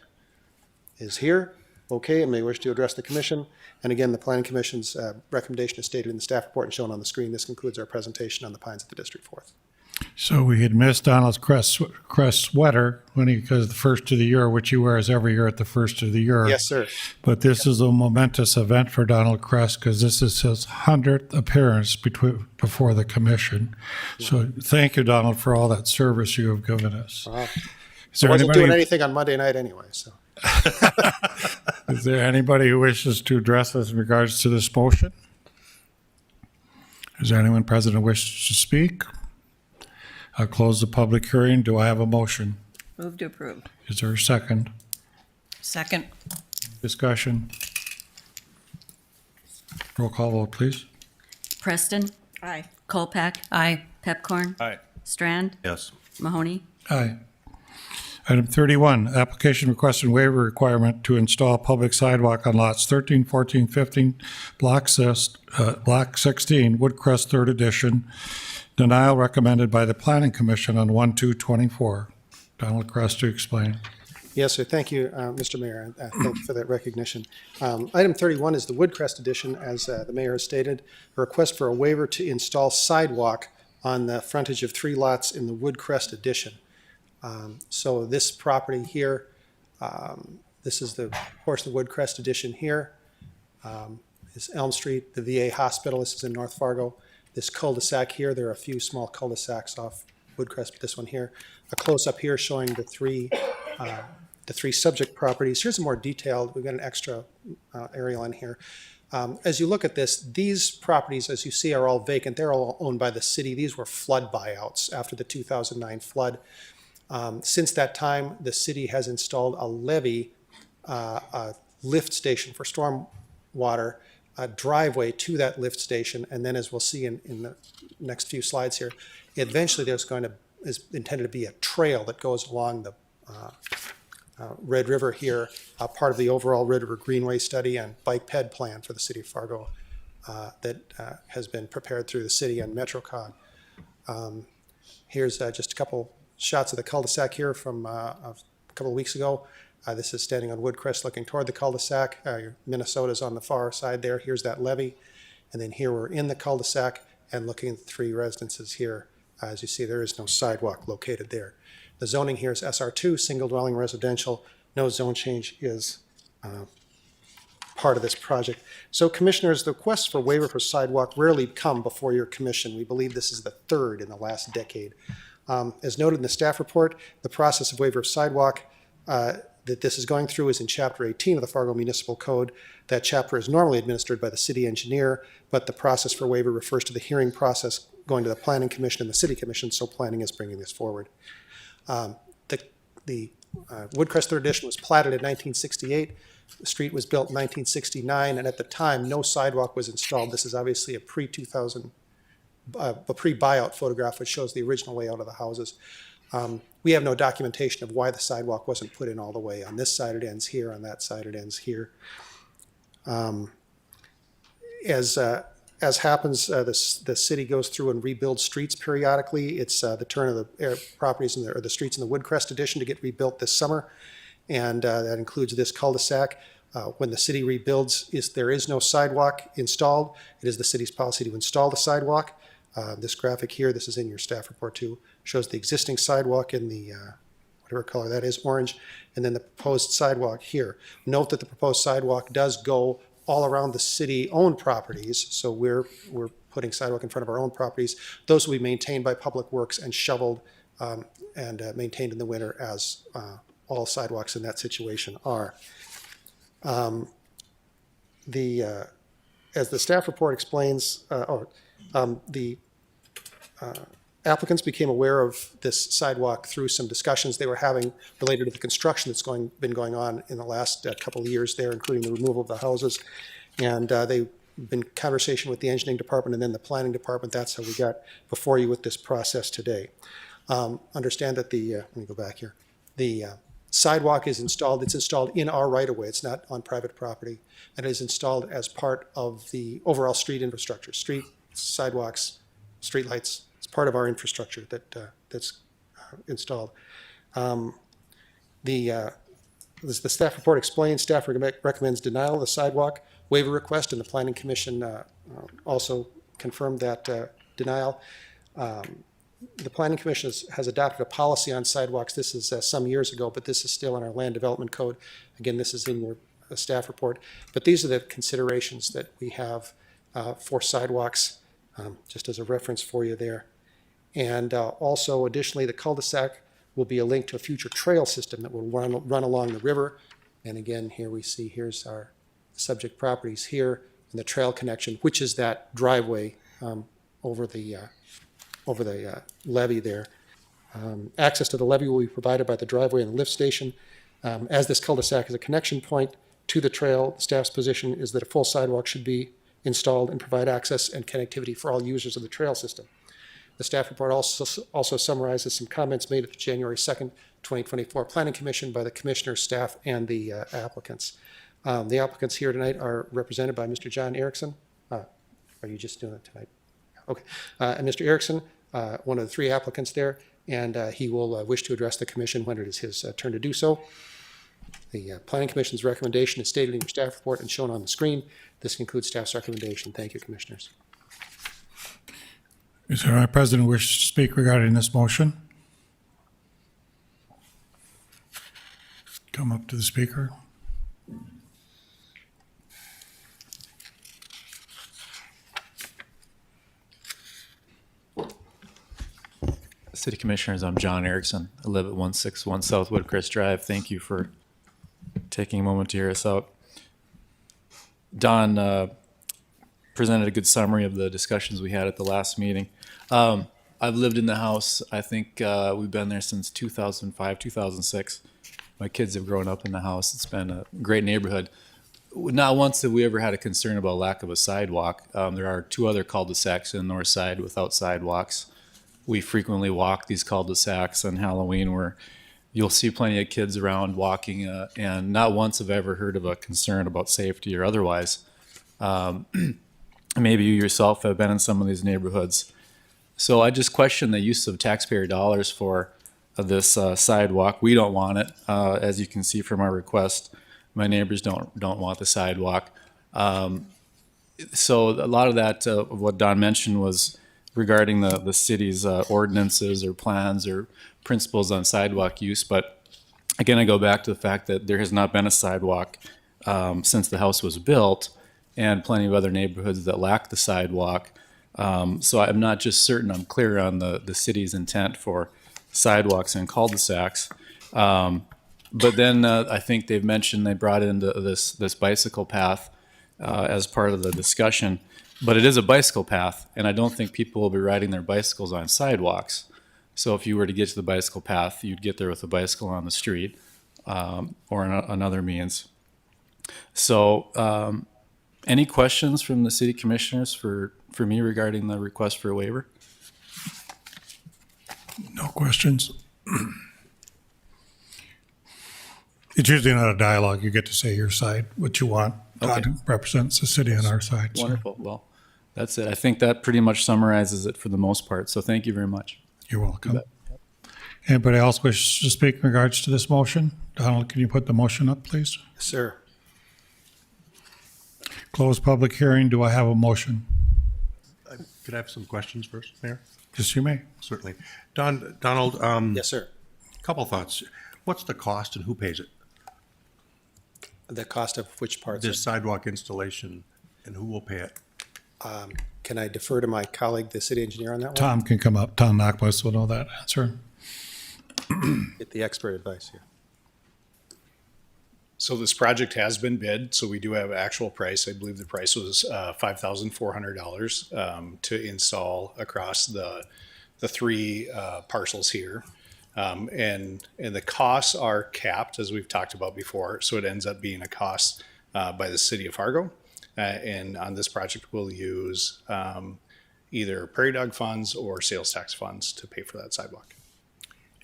is here. Okay, and may wish to address the commission. And again, the Planning Commission's recommendation is stated in the staff report and shown on the screen. This concludes our presentation on the Pines of the District 4th. So we had missed Donald Crest sweater because the first of the year, which he wears every year at the first of the year. Yes, sir. But this is a momentous event for Donald Crest because this is his 100th appearance before the commission. So thank you, Donald, for all that service you have given us. Is I there wasn't anybody, doing anything on Monday night anyway, so. is there anybody who wishes to address us in regards to this motion? Is there anyone present who wishes to speak? I'll close the public hearing. Do I have a motion? Move to approve. Is there a second? Second. Discussion? Roll call vote, please. Preston. Aye. Kolpak. Aye. Pepcorn. Aye. Strand. Yes. Mahoney. Aye. Item 31, application requesting waiver requirement to install public sidewalk on lots 13, 14, 15, Block 16, Woodcrest 3rd Edition. Denial recommended by the Planning Commission on 1/2/24. Donald Crest to explain. Yes, sir. Thank you, Mr. Mayor. Thank you for that recognition. Item 31 is the Woodcrest Edition, as the mayor has stated, a request for a waiver to install sidewalk on the frontage of 3 lots in the Woodcrest Edition. So this property here, this is the portion of the Woodcrest Edition here, is Elm Street, the VA hospital. This is in North Fargo. This cul-de-sac here, there are a few small cul-de-sacs off Woodcrest, but this one here. A close-up here showing the three subject properties. Here's a more detailed, we've got an extra aerial in here. As you look at this, these properties, as you see, are all vacant. They're all owned by the city. These were flood buyouts after the 2009 flood. Since that time, the city has installed a levee, a lift station for storm water, a driveway to that lift station, and then, as we'll see in the next few slides here, eventually is intended to be a trail that goes along the Red River here, part of the overall Red River Greenway study and bike ped plan for the city of Fargo that has been prepared through the city and MetroCon. Here's just a couple shots of the cul-de-sac here from a couple of weeks ago. This is standing on Woodcrest looking toward the cul-de-sac. Minnesota's on the far side there. Here's that levee. And then here we're in the cul-de-sac and looking at the three residences here. As you see, there is no sidewalk located there. The zoning here is SR2, single dwelling residential. No zone change is part of this project. So commissioners, the requests for waiver for sidewalk rarely come before your commission. We believe this is the third in the last decade. As noted in the staff report, the process of waiver of sidewalk that this is going through is in Chapter 18 of the Fargo Municipal Code. That chapter is normally administered by the city engineer, but the process for waiver refers to the hearing process going to the Planning Commission and the City Commission, so planning is bringing this forward. The Woodcrest Third Edition was platted in 1968. The street was built in 1969, and at the time, no sidewalk was installed. This is obviously a pre-2000, a pre-buyout photograph, which shows the original layout of the houses. We have no documentation of why the sidewalk wasn't put in all the way. On this side it ends here, on that side it ends here. As happens, the city goes through and rebuilds streets periodically. It's the turn of the properties or the streets in the Woodcrest Edition to get rebuilt this summer, and that includes this cul-de-sac. When the city rebuilds, there is no sidewalk installed. It is the city's policy to install the sidewalk. This graphic here, this is in your staff report too, shows the existing sidewalk in the whatever color that is, orange, and then the proposed sidewalk here. Note that the proposed sidewalk does go all around the city-owned properties, so we're putting sidewalk in front of our own properties. Those will be maintained by Public Works and shoveled and maintained in the winter, as all sidewalks in that situation are. As the staff report explains, the applicants became aware of this sidewalk through some discussions they were having related to the construction that's been going on in the last couple of years there, including the removal of the houses. And they've been in conversation with the engineering department and then the planning department. That's how we got before you with this process today. Understand that let me go back here. The sidewalk is installed. It's installed in our right-of-way. It's not on private property. And it is installed as part of the overall street infrastructure, street sidewalks, street lights. It's part of our infrastructure that's installed. As the staff report explains, staff recommends denial of the sidewalk waiver request, and the Planning Commission also confirmed that denial. The Planning Commission has adopted a policy on sidewalks. This is some years ago, but this is still in our Land Development Code. Again, this is in your staff report. But these are the considerations that we have for sidewalks, just as a reference for you there. And also, additionally, the cul-de-sac will be a link to a future trail system that will run along the river. And again, here we see, here's our subject properties here, and the trail connection, which is that driveway over the levee there. Access to the levee will be provided by the driveway and the lift station. As this cul-de-sac is a connection point to the trail, the staff's position is that a full sidewalk should be installed and provide access and connectivity for all users of the trail system. The staff report also summarizes some comments made at the January 2nd, 2024 Planning Commission by the Commissioner, staff, and the applicants. The applicants here tonight are represented by Mr. John Erickson. Are you just doing it tonight? Okay. And Mr. Erickson, one of the three applicants there, and he will wish to address the commission when it is his turn to do so. The Planning Commission's recommendation is stated in your staff report and shown on the screen. This concludes staff's recommendation. Thank you, Commissioners. Is there a president who wishes to speak regarding this motion? Come up to the speaker. City Commissioners, I'm John Erickson. I live at 161 South Woodcrest Drive. Thank you for taking a moment to hear us out. Don presented a good summary of the discussions we had at the last meeting. I've lived in the house. I think we've been there since 2005, 2006. My kids have grown up in the house. It's been a great neighborhood. Not once have we ever had a concern about lack of a sidewalk. There are two other cul-de-sacs in the north side without sidewalks. We frequently walk these cul-de-sacs on Halloween where you'll see plenty of kids around walking, and not once have I ever heard of a concern about safety or otherwise. Maybe you yourself have been in some of these neighborhoods. So I just question the use of taxpayer dollars for this sidewalk. We don't want it, as you can see from our request. My neighbors don't want the sidewalk. So a lot of that, of what Don mentioned, was regarding the city's ordinances or plans or principles on sidewalk use. But again, I go back to the fact that there has not been a sidewalk since the house was built, and plenty of other neighborhoods that lack the sidewalk. So I'm not just certain I'm clear on the city's intent for sidewalks and cul-de-sacs. But then I think they've mentioned they brought into this bicycle path as part of the discussion. But it is a bicycle path, and I don't think people will be riding their bicycles on sidewalks. So if you were to get to the bicycle path, you'd get there with a bicycle on the street or another means. So any questions from the city commissioners for me regarding the request for a waiver? No questions. It's usually not a dialogue. You get to say your side, what you want. Okay. God represents the city on our side. so. Wonderful. Well, that's it. I think that pretty much summarizes it for the most part. So thank you very much. You're welcome. Anybody else wish to speak in regards to this motion? Donald, can you put the motion up, please? Yes, sir. Close public hearing. Do I have a motion? Could I have some questions first, Mayor? Yes, you may. Certainly. Donald, Yes, sir. couple thoughts. What's the cost and who pays it? The cost of which parts? This sidewalk installation, and who will pay it? Can I defer to my colleague, the city engineer, on that one? Tom can come up. Tom Knockbuss will know that answer. Get the expert advice here. So this project has been bid, so we do have actual price. I believe the price was $5,400 to install across the three parcels here. And the costs are capped, as we've talked about before, so it ends up being a cost by the city of Fargo. And on this project, we'll use either prairie dog funds or sales tax funds to pay for that sidewalk.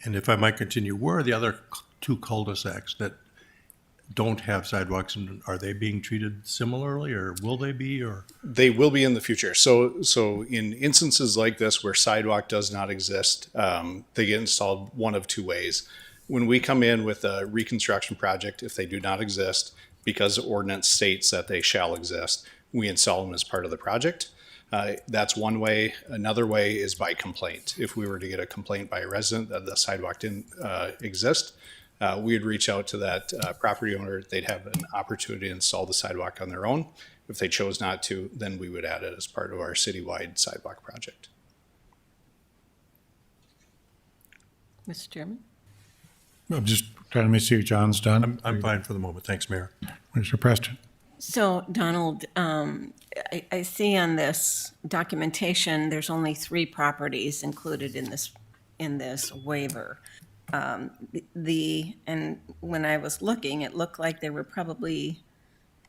And if I might continue, where are the other two cul-de-sacs that don't have sidewalks, and are they being treated similarly, or will they be, or? They will be in the future. So in instances like this where sidewalk does not exist, they get installed one of two ways. When we come in with a reconstruction project, if they do not exist, because ordinance states that they shall exist, we install them as part of the project. That's one way. Another way is by complaint. If we were to get a complaint by a resident that the sidewalk didn't exist, we would reach out to that property owner. They'd have an opportunity to install the sidewalk on their own. If they chose not to, then we would add it as part of our citywide sidewalk project. Mr. Chairman? I'm just trying to see if John's done. I'm fine for the moment. Thanks, Mayor. Mr. Preston. So, Donald, I see on this documentation, there's only 3 properties included in this waiver. And when I was looking, it looked like there were probably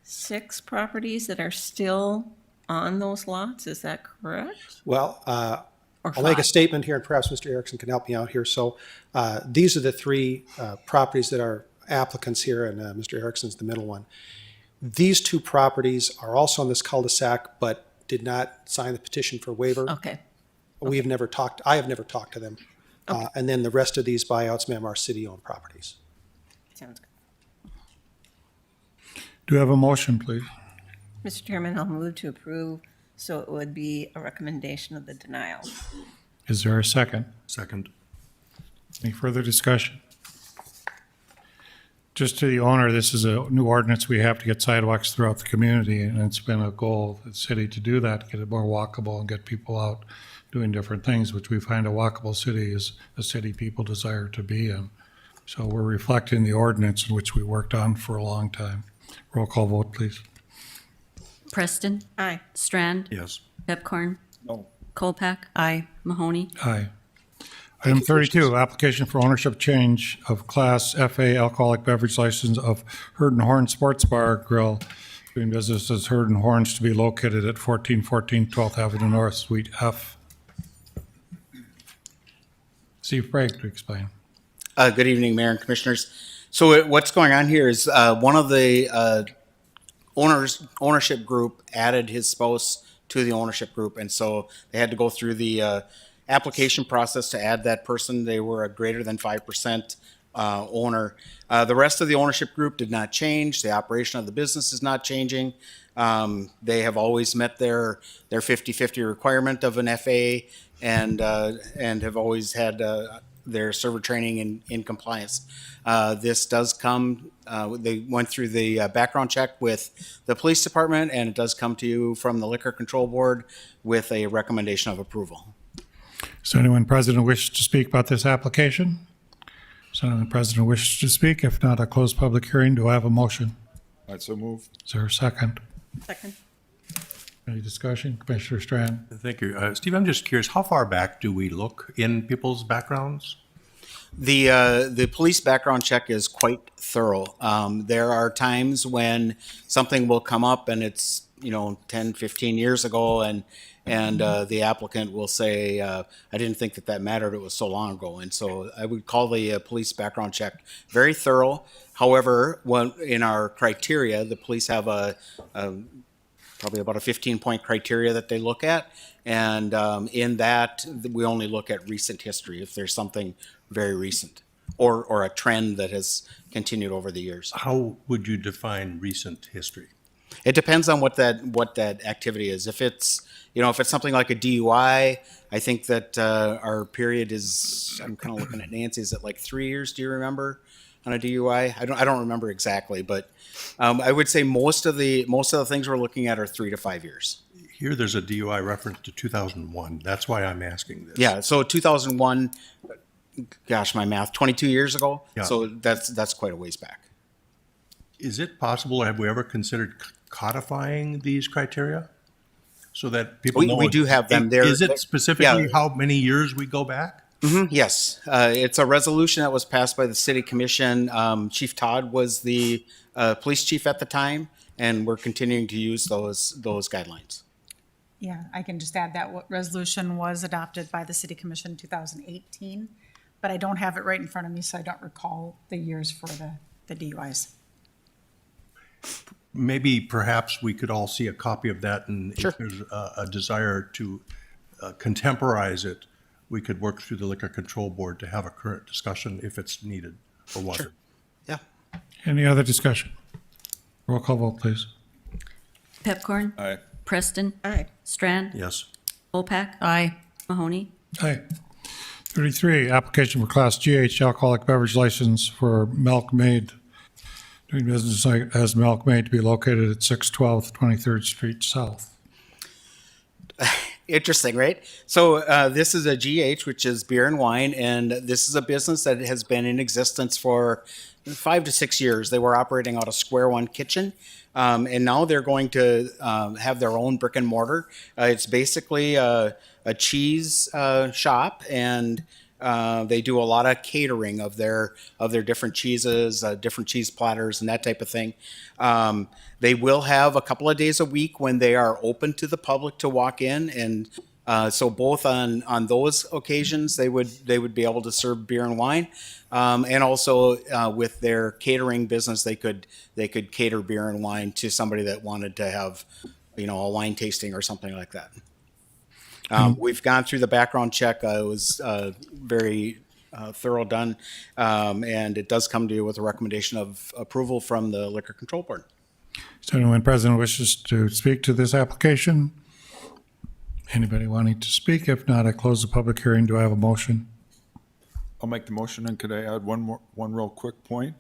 6 properties that are still on those lots. Is that correct? Well, Or I'll make a 5? statement here, and perhaps Mr. Erickson can help me out here. So these are the 3 properties that are applicants here, and Mr. Erickson's the middle one. These 2 properties are also on this cul-de-sac, but did not sign the petition for waiver. Okay. We have never talked, I have never talked to them. And then the rest of these buyouts, ma'am, are city-owned properties. Sounds good. Do you have a motion, please? Mr. Chairman, I'll move to approve, so it would be a recommendation of the denial. Is there a second? Second. Any further discussion? Just to the owner, this is a new ordinance. We have to get sidewalks throughout the community, and it's been a goal of the city to do that, get it more walkable and get people out doing different things, which we find a walkable city is a city people desire to be in. So we're reflecting the ordinance in which we worked on for a long time. Roll call vote, please. Preston? Aye. Strand? Yes. Pepcorn? No. Colpack? Aye. Mahoney? Aye. Item 32, application for ownership change of Class FA alcoholic beverage license of Herd and Horn Sports Bar Grill, doing business as Herd and Horns, to be located at 1414 12th Avenue North, Suite F. Steve Bragg to explain. Good evening, Mayor and Commissioners. So what's going on here is one of the ownership group added his spouse to the ownership group. And so they had to go through the application process to add that person. They were a greater than 5% owner. The rest of the ownership group did not change. The operation of the business is not changing. They have always met their 50-50 requirement of an FA and have always had their server training in compliance. This does come, they went through the background check with the police department, and it does come to you from the Liquor Control Board with a recommendation of approval. Does anyone present wish to speak about this application? Does anyone present wish to speak? If not, a closed public hearing. Do I have a motion? I'd so move. Is there a second? Second. Any discussion? Commissioner Strand? Thank you. Steve, I'm just curious, how far back do we look in people's backgrounds? The police background check is quite thorough. There are times when something will come up and it's 10, 15 years ago, and the applicant will say, I didn't think that mattered, it was so long ago. And so I would call the police background check very thorough. However, in our criteria, the police have probably about a 15-point criteria that they look at. And in that, we only look at recent history, if there's something very recent or a trend that has continued over the years. How would you define recent history? It depends on what that activity is. If it's something like a DUI, I think that our period is. I'm kind of looking at Nancy. Is it like 3 years? Do you remember on a DUI? I don't remember exactly, but I would say most of the things we're looking at are 3 to 5 years. Here, there's a DUI reference to 2001. That's why I'm asking this. Yeah. So 2001. Gosh, my math. 22 years ago. Yeah. So that's quite a ways back. Is it possible? Have we ever considered codifying these criteria so that people know? We do have them there. Is it specifically how many years we go back? Mm-hmm. Yes, it's a resolution that was passed by the city commission. Chief Todd was the police chief at the time, and we're continuing to use those guidelines. Yeah, I can just add that resolution was adopted by the city commission in 2018, but I don't have it right in front of me, so I don't recall the years for the DUIs. Maybe perhaps we could all see a copy of that, and Sure. if there's a desire to contemporize it, we could work through the Liquor Control Board to have a current discussion if it's needed or wanted. Sure. Yeah. Any other discussion? Roll call vote, please. Pepcorn? Aye. Preston? Aye. Strand? Yes. Volpak? Aye. Mahoney? Aye. 33, application for Class GH alcoholic beverage license for Milkmaid, doing business as Milkmaid to be located at 612 23rd Street South. Interesting, right? So this is a GH, which is beer and wine, and this is a business that has been in existence for 5 to 6 years. They were operating out of Square One Kitchen, and now they're going to have their own brick and mortar. It's basically a cheese shop, and they do a lot of catering of their different cheeses, different cheese platters, and that type of thing. They will have a couple of days a week when they are open to the public to walk in, and so both on those occasions they would be able to serve beer and wine, and also with their catering business they could cater beer and wine to somebody that wanted to have a wine tasting or something like that. We've gone through the background check. It was very thorough done, and it does come to you with a recommendation of approval from the Liquor Control Board. So anyone present wishes to speak to this application? Anybody wanting to speak? If not, I close the public hearing. Do I have a motion? I'll make the motion, and could I add one real quick point?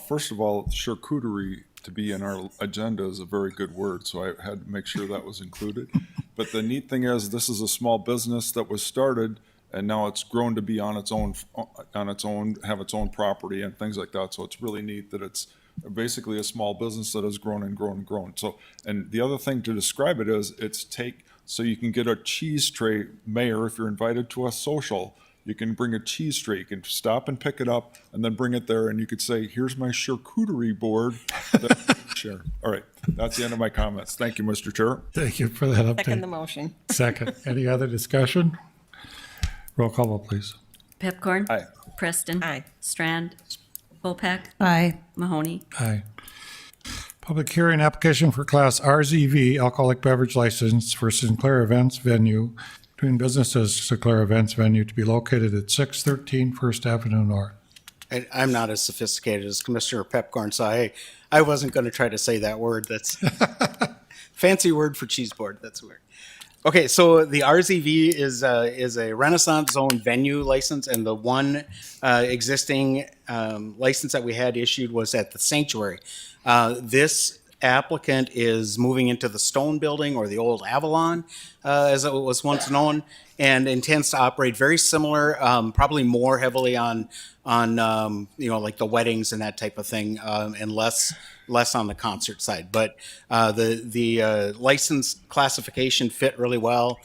First of all, charcuterie to be in our agenda is a very good word, so I had to make sure that was included. But the neat thing is, this is a small business that was started, and now it's grown to be on its own, have its own property and things like that. So it's really neat that it's basically a small business that has grown and grown and grown. So, and the other thing to describe it is, so you can get a cheese tray, Mayor, if you're invited to a social. You can bring a cheese tray. You can stop and pick it up and then bring it there, and you could say, here's my charcuterie board. Share. All right. That's the end of my comments. Thank you, Mr. Chair. Thank you for that update. Second the motion. Second. Any other discussion? Roll call vote, please. Pepcorn? Aye. Preston? Aye. Strand? Volpak? Aye. Mahoney? Aye. Public hearing application for Class RZV alcoholic beverage license for Sinclair Events Venue, doing business as Sinclair Events Venue, to be located at 613 First Avenue North. I'm not as sophisticated as Commissioner Pepcorn, so I wasn't going to try to say that word. That's fancy word for cheese board. That's weird. Okay, so the RZV is a Renaissance Zone venue license, and the one existing license that we had issued was at the Sanctuary. This applicant is moving into the Stone Building, or the old Avalon, as it was once known, and intends to operate very similar, probably more heavily on like the weddings and that type of thing, and less on the concert side. But the license classification fit really well.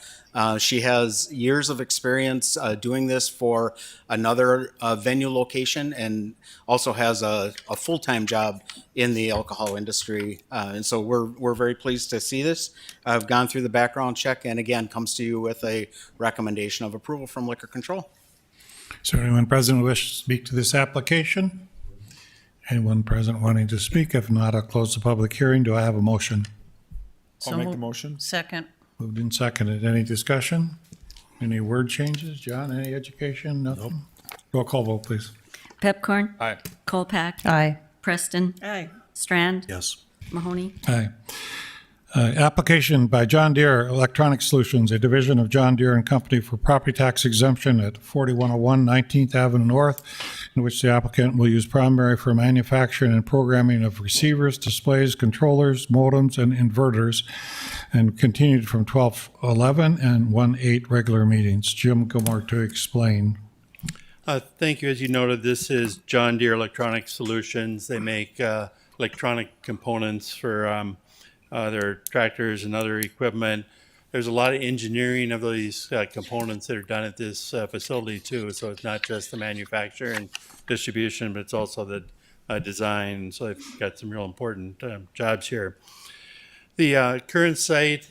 She has years of experience doing this for another venue location, and also has a full-time job in the alcohol industry. And so we're very pleased to see this. I've gone through the background check, and again, comes to you with a recommendation of approval from Liquor Control. Is there anyone present who wishes to speak to this application? Anyone present wanting to speak? If not, I'll close the public hearing. Do I have a motion? I'll make the motion. Second. Moved and seconded. Any discussion? Any word changes? John, any education? Nothing? Roll call vote, please. Pepcorn. Aye. Colpack. Aye. Preston. Aye. Strand. Yes. Mahoney. Aye. Application by John Deere Electronic Solutions, a division of John Deere and Company, for property tax exemption at 4101 19th Avenue North, in which the applicant will use primary for manufacturing and programming of receivers, displays, controllers, modems, and inverters, and continued from 12/11 and 1/8 regular meetings. Jim Gilmore to explain. Thank you. As you noted, this is John Deere Electronic Solutions. They make electronic components for their tractors and other equipment. There's a lot of engineering of these components that are done at this facility too. So it's not just the manufacture and distribution, but it's also the design. So they've got some real important jobs here. The current site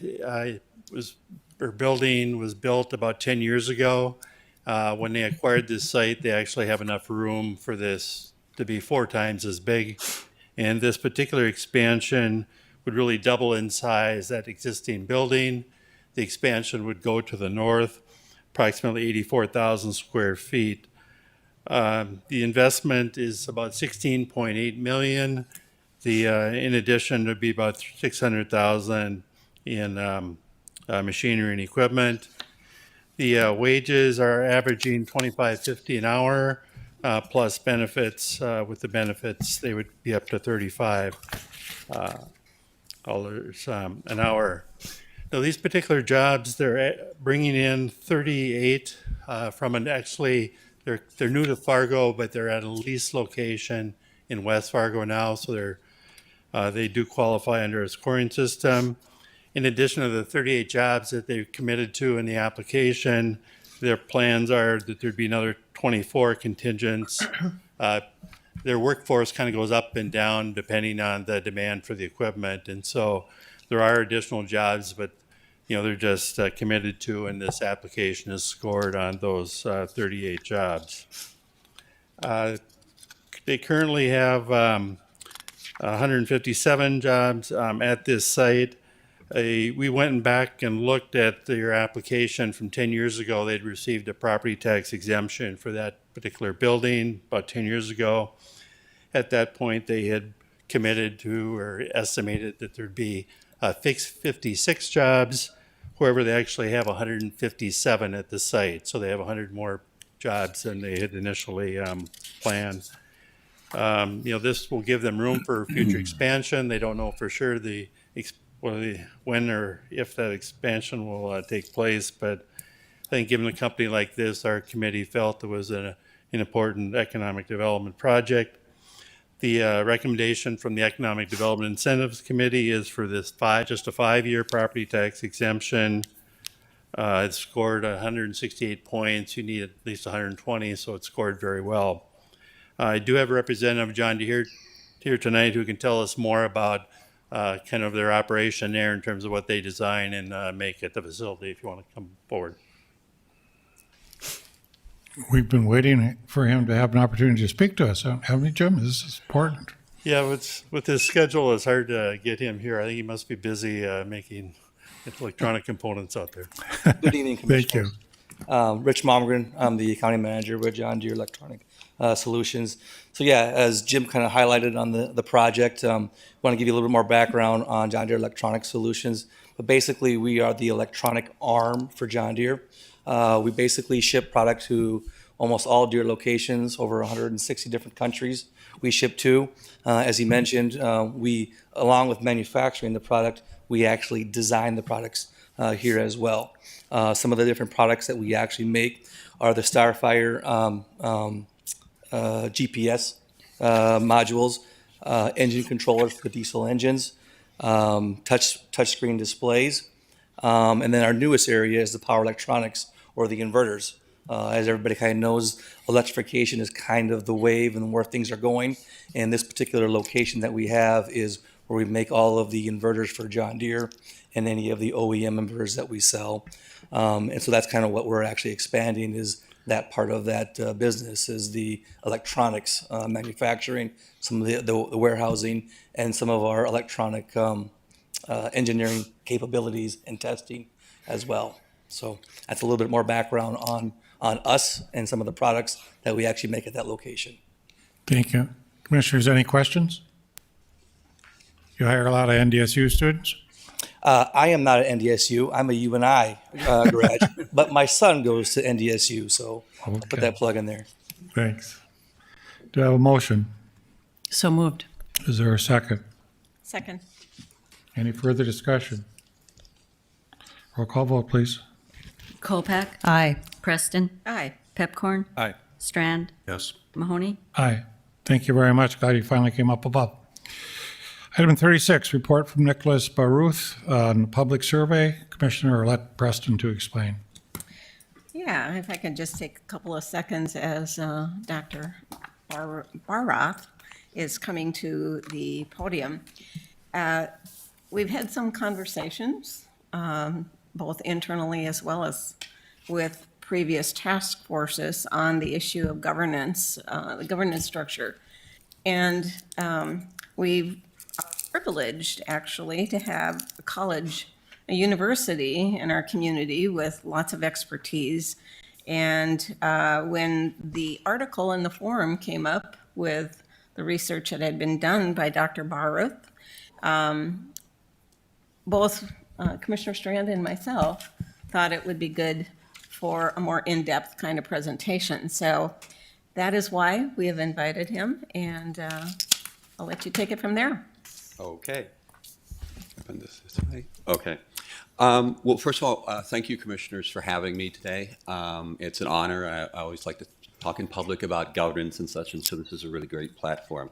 building was built about 10 years ago. When they acquired this site, they actually have enough room for this to be 4 times as big. And this particular expansion would really double in size that existing building. The expansion would go to the north, approximately 84,000 square feet. The investment is about $16.8 million. In addition, there'd be about $600,000 in machinery and equipment. The wages are averaging $25.50 an hour, plus benefits. With the benefits, they would be up to $35 an hour. Now, these particular jobs, they're bringing in 38 they're new to Fargo, but they're at a lease location in West Fargo now, so they do qualify under a scoring system. In addition to the 38 jobs that they've committed to in the application, their plans are that there'd be another 24 contingents. Their workforce kind of goes up and down depending on the demand for the equipment. And so there are additional jobs, but they're just committed to, and this application is scored on those 38 jobs. They currently have 157 jobs at this site. We went back and looked at their application from 10 years ago. They'd received a property tax exemption for that particular building about 10 years ago. At that point, they had committed to or estimated that there'd be 56 jobs. However, they actually have 157 at the site, so they have 100 more jobs than they had initially planned. This will give them room for future expansion. They don't know for sure when or if that expansion will take place, but I think given a company like this, our committee felt it was an important economic development project. The recommendation from the Economic Development Incentives Committee is for this just a 5-year property tax exemption. It's scored 168 points. You need at least 120, so it's scored very well. I do have a representative, John Deere, here tonight who can tell us more about kind of their operation there in terms of what they design and make at the facility, if you want to come forward. We've been waiting for him to have an opportunity to speak to us, haven't we, Jim? This is important. Yeah, with his schedule, it's hard to get him here. I think he must be busy making electronic components out there. Good evening, Thank you. Commissioners. Rich Momgren, I'm the accounting manager with John Deere Electronic Solutions. So yeah, as Jim kind of highlighted on the project, want to give you a little bit more background on John Deere Electronic Solutions. But basically, we are the electronic arm for John Deere. We basically ship product to almost all Deere locations, over 160 different countries we ship to. As he mentioned, we, along with manufacturing the product, we actually design the products here as well. Some of the different products that we actually make are the Starfire GPS modules, engine controllers for diesel engines, touchscreen displays, and then our newest area is the power electronics or the inverters. As everybody kind of knows, electrification is kind of the wave and where things are going. And this particular location that we have is where we make all of the inverters for John Deere and any of the OEM inverters that we sell. And so that's kind of what we're actually expanding, is that part of that business, is the electronics manufacturing, some of the warehousing, and some of our electronic engineering capabilities and testing as well. So that's a little bit more background on us and some of the products that we actually make at that location. Thank you. Commissioners, any questions? You hire a lot of NDSU students? I am not at NDSU. I'm a UNI graduate, but my son goes to NDSU, so I'll put that plug in there. Thanks. Do I have a motion? So moved. Is there a second? Second. Any further discussion? Roll call vote, please. Kolpak. Aye. Preston. Aye. Pepcorn. Aye. Strand. Yes. Mahoney. Aye. Thank you very much. Glad you finally came up above. Item 36, report from Nicholas Baruth on public survey. Commissioner, let Preston to explain. Yeah, if I could just take a couple of seconds as Dr. Baroth is coming to the podium. We've had some conversations, both internally as well as with previous task forces, on the issue of governance, the governance structure. And we've privileged, actually, to have a college, a university in our community with lots of expertise. And when the article in the forum came up with the research that had been done by Dr. Baruth, both Commissioner Strand and myself thought it would be good for a more in-depth kind of presentation. So that is why we have invited him, and I'll let you take it from there. Okay. Open this way. Okay. Well, first of all, thank you, commissioners, for having me today. It's an honor. I always like to talk in public about governance and such, and so this is a really great platform.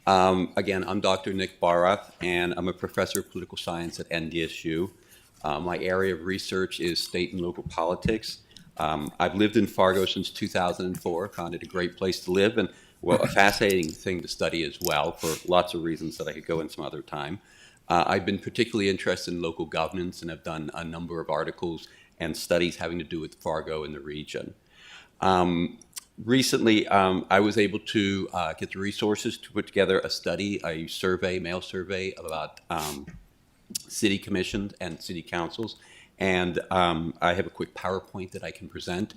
Again, I'm Dr. Nick Baroth, and I'm a professor of political science at NDSU. My area of research is state and local politics. I've lived in Fargo since 2004, found it a great place to live, and well, a fascinating thing to study as well, for lots of reasons that I could go in some other time. I've been particularly interested in local governance and have done a number of articles and studies having to do with Fargo and the region. Recently, I was able to get the resources to put together a study, a survey, mail survey of about city commissions and city councils. And I have a quick PowerPoint that I can present.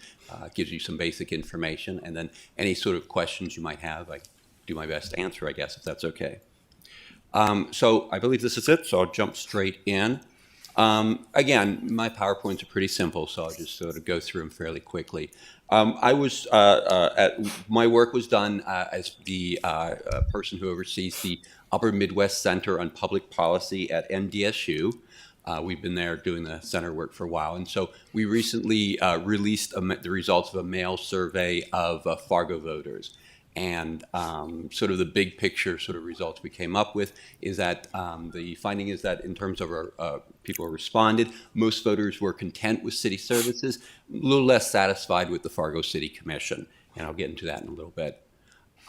Gives you some basic information, and then any sort of questions you might have, I do my best to answer, I guess, if that's okay. So I believe this is it, so I'll jump straight in. Again, my PowerPoints are pretty simple, so I'll just sort of go through them fairly quickly. My work was done as the person who oversees the Upper Midwest Center on Public Policy at NDSU. We've been there doing the center work for a while, and so we recently released the results of a mail survey of Fargo voters. And sort of the big picture sort of results we came up with is that the finding is that in terms of our people who responded, most voters were content with city services, a little less satisfied with the Fargo City Commission, and I'll get into that in a little bit.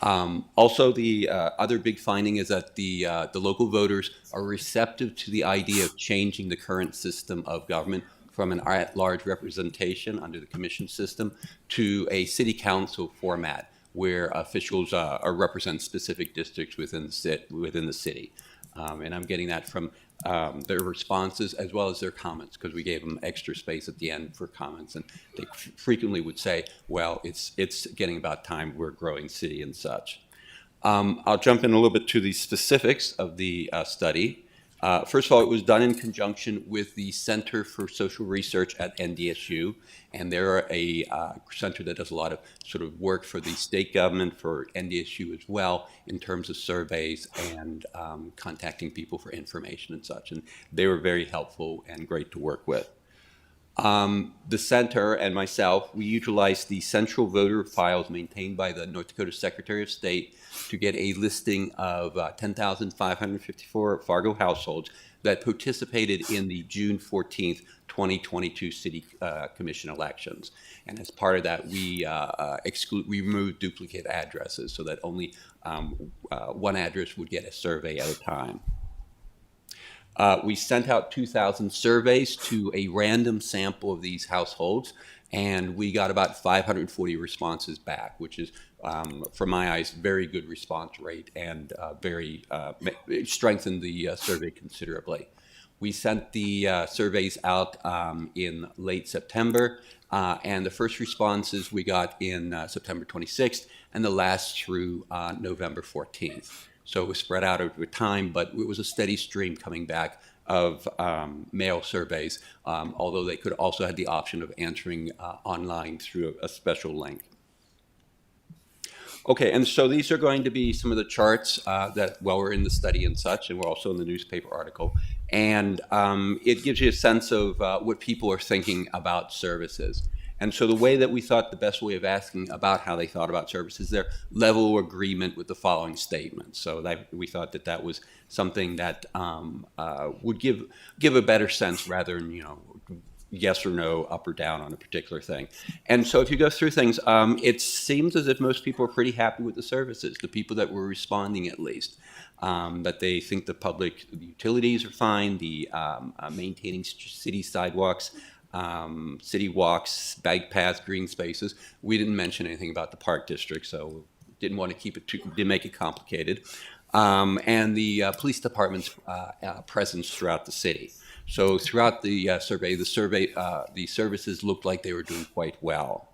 Also, the other big finding is that the local voters are receptive to the idea of changing the current system of government from an at-large representation under the commission system to a city council format, where officials represent specific districts within the city. And I'm getting that from their responses as well as their comments, because we gave them extra space at the end for comments, and they frequently would say, well, it's getting about time, we're a growing city and such. I'll jump in a little bit to the specifics of the study. First of all, it was done in conjunction with the Center for Social Research at NDSU, and they're a center that does a lot of sort of work for the state government, for NDSU as well, in terms of surveys and contacting people for information and such. And they were very helpful and great to work with. The center and myself, we utilized the central voter files maintained by the North Dakota Secretary of State to get a listing of 10,554 Fargo households that participated in the June 14th, 2022 City Commission elections. And as part of that, we removed duplicate addresses so that only one address would get a survey at a time. We sent out 2,000 surveys to a random sample of these households, and we got about 540 responses back, which is, from my eyes, very good response rate and strengthened the survey considerably. We sent the surveys out in late September, and the first responses we got in September 26th, and the last through November 14th. So it was spread out over time, but it was a steady stream coming back of mail surveys, although they could also have the option of answering online through a special link. Okay, and so these are going to be some of the charts that, well, we're in the study and such, and we're also in the newspaper article. And it gives you a sense of what people are thinking about services. And so the way that we thought the best way of asking about how they thought about services, their level of agreement with the following statements. So that we thought that that was something that would give a better sense rather than, you know, yes or no, up or down on a particular thing. And so if you go through things, it seems as if most people are pretty happy with the services, the people that were responding at least. That they think the public utilities are fine, the maintaining city sidewalks, city walks, bike paths, green spaces. We didn't mention anything about the park district, so didn't want to keep it didn't make it complicated. And the police department's presence throughout the city. So throughout the survey, the services looked like they were doing quite well.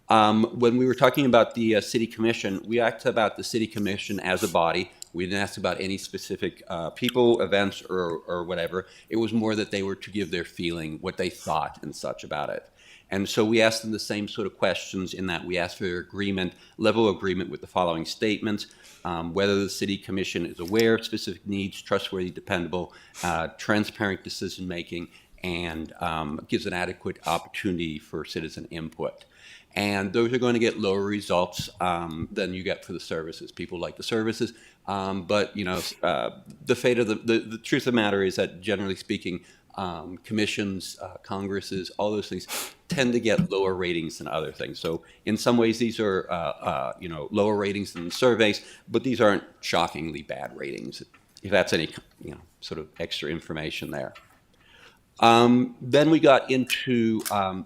When we were talking about the city commission, we asked about the city commission as a body. We didn't ask about any specific people, events, or whatever. It was more that they were to give their feeling, what they thought and such about it. And so we asked them the same sort of questions in that we asked for their agreement, level of agreement with the following statements, whether the city commission is aware of specific needs, trustworthy, dependable, transparent decision-making, and gives an adequate opportunity for citizen input. And those are going to get lower results than you get for the services. People like the services, but you know, the fate of the truth of the matter is that generally speaking, commissions, congresses, all those things tend to get lower ratings than other things. So in some ways, these are you know, lower ratings than the surveys, but these aren't shockingly bad ratings. If that's any, you know, sort of extra information there. Then we got into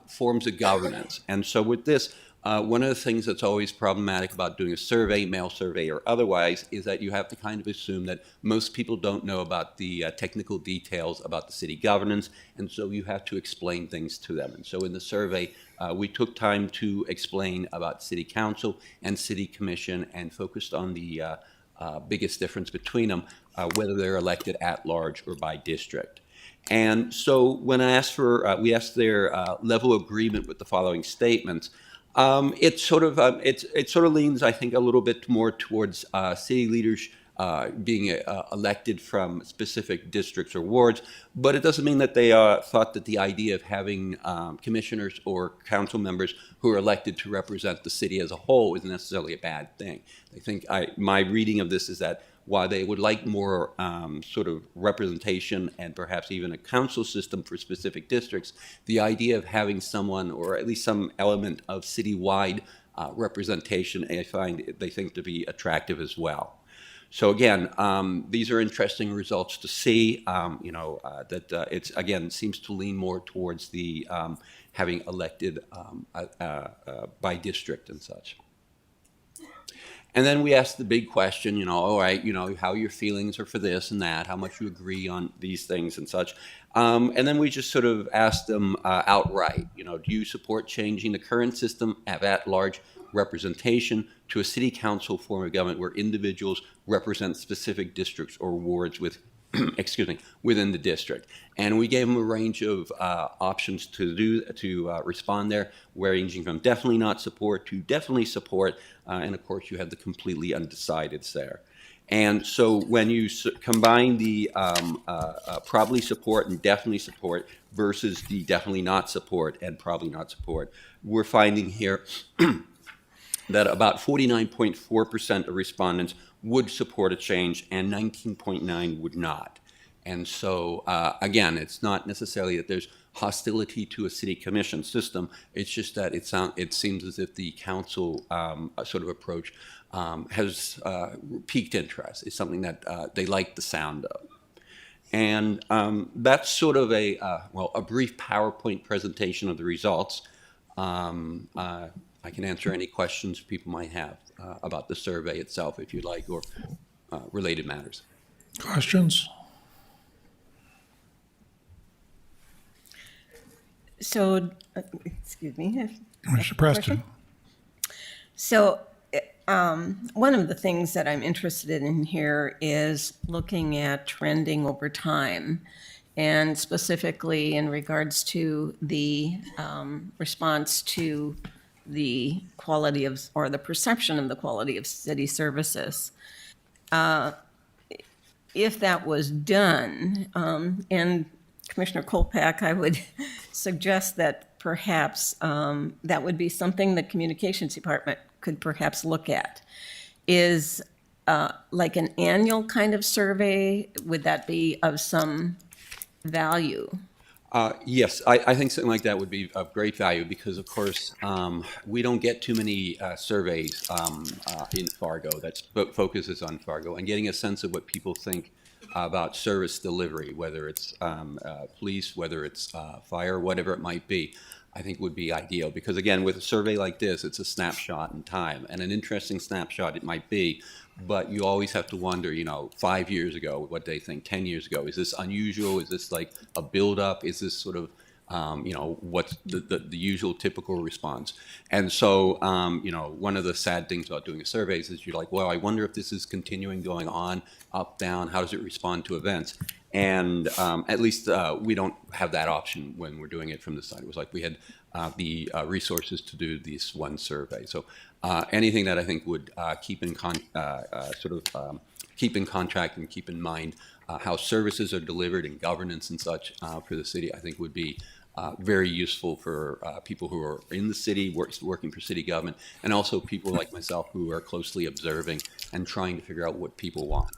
forms of governance. And so with this, one of the things that's always problematic about doing a survey, mail survey or otherwise, is that you have to kind of assume that most people don't know about the technical details about the city governance, and so you have to explain things to them. And so in the survey, we took time to explain about city council and city commission and focused on the biggest difference between them, whether they're elected at large or by district. And so when I asked for, we asked their level of agreement with the following statements, it sort of leans, I think, a little bit more towards city leaders being elected from specific districts or wards, but it doesn't mean that they thought that the idea of having commissioners or council members who are elected to represent the city as a whole is necessarily a bad thing. I think my reading of this is that while they would like more sort of representation and perhaps even a council system for specific districts, the idea of having someone or at least some element of citywide representation, I find they think to be attractive as well. So again, these are interesting results to see. You know, that it's again seems to lean more towards the having elected by district and such. And then we asked the big question, all right, how your feelings are for this and that, how much you agree on these things and such. And then we just sort of asked them outright, do you support changing the current system of at-large representation to a city council form of government where individuals represent specific districts or wards with excuse me, within the district. And we gave them a range of options to respond there, ranging from definitely not support to definitely support, and of course you have the completely undecideds there. And so when you combine the probably support and definitely support versus the definitely not support and probably not support, we're finding here that about 49.4% of respondents would support a change and 19.9 would not. And so, again, it's not necessarily that there's hostility to a city commission system. It's just that it seems as if the council sort of approach has piqued interest. It's something that they like the sound of. And that's sort of a brief PowerPoint presentation of the results. I can answer any questions people might have about the survey itself, if you'd like, or related matters. Questions? So, excuse me. Commissioner Preston. So, one of the things that I'm interested in here is looking at trending over time, and specifically in regards to the response to the quality of, or the perception of the quality of city services. If that was done, and Commissioner Kolpak, I would suggest that perhaps that would be something the Communications Department could perhaps look at, is like an annual kind of survey. Would that be of some value? Yes, I think something like that would be of great value because, of course, we don't get too many surveys in Fargo that focuses on Fargo, and getting a sense of what people think about service delivery, whether it's police, whether it's fire, whatever it might be, I think would be ideal. Because again, with a survey like this, it's a snapshot in time, and an interesting snapshot it might be, but you always have to wonder, 5 years ago, what they think, 10 years ago, is this unusual? Is this like a buildup? Is this sort of, what's the usual typical response? And so, one of the sad things about doing a survey is you're like, well, I wonder if this is continuing going on, up, down, how does it respond to events? And at least we don't have that option when we're doing it from this side. It was like we had the resources to do this one survey. So anything that I think would keep in keep in contract and keep in mind how services are delivered and governance and such for the city, I think would be very useful for people who are in the city, working for city government, and also people like myself who are closely observing and trying to figure out what people want.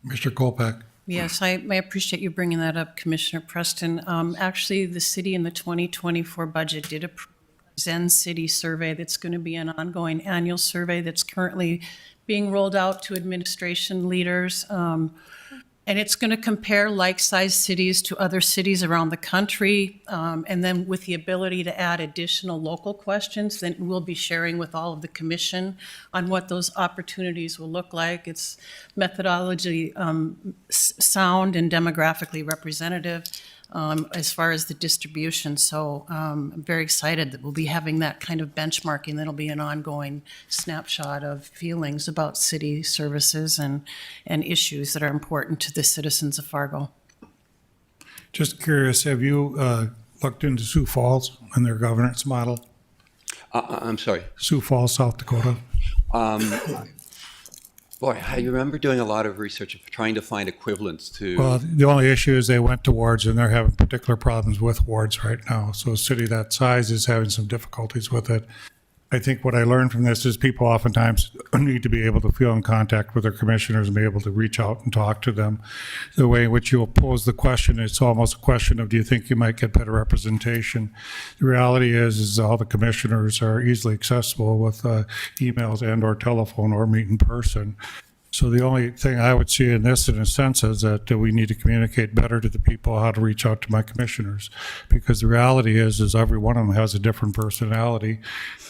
Mr. Kolpak. Yes, I appreciate you bringing that up, Commissioner Preston. Actually, the city in the 2024 budget did approve a Zen City survey that's going to be an ongoing annual survey that's currently being rolled out to administration leaders. And it's going to compare like-sized cities to other cities around the country, and then with the ability to add additional local questions that we'll be sharing with all of the commission on what those opportunities will look like. It's methodology sound and demographically representative as far as the distribution. So I'm very excited that we'll be having that kind of benchmarking. That'll be an ongoing snapshot of feelings about city services and issues that are important to the citizens of Fargo. Just curious, have you looked into Sioux Falls and their governance model? I'm sorry? Sioux Falls, South Dakota. Boy, I remember doing a lot of research trying to find equivalents to... Well, the only issue is they went to wards, and they're having particular problems with wards right now. So a city that size is having some difficulties with it. I think what I learned from this is people oftentimes need to be able to feel in contact with their commissioners and be able to reach out and talk to them. The way in which you'll pose the question, it's almost a question of, do you think you might get better representation? The reality is all the commissioners are easily accessible with emails and or telephone or meet in person. So the only thing I would see in this, in a sense, is that we need to communicate better to the people how to reach out to my commissioners. Because the reality is every one of them has a different personality.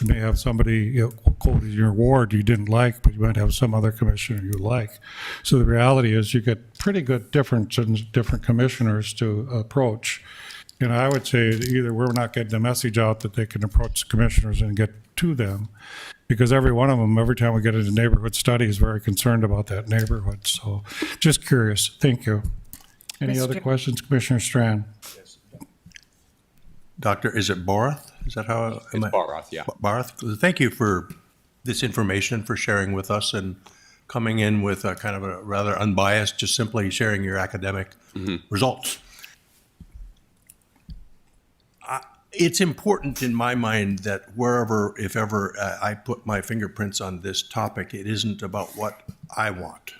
You may have somebody quoted in your ward you didn't like, but you might have some other commissioner you like. So the reality is you get pretty good difference in different commissioners to approach. And I would say that either we're not getting the message out that they can approach commissioners and get to them, because every one of them, every time we get into neighborhood study, is very concerned about that neighborhood. So just curious. Thank you. Any other questions, Commissioner Strand? Doctor, is it Barath? Is that how? It's Barath, yeah. Barath, thank you for this information, for sharing with us and coming in with a kind of a rather unbiased, just simply sharing your academic results. It's important in my mind that wherever, if ever, I put my fingerprints on this topic, it isn't about what I want.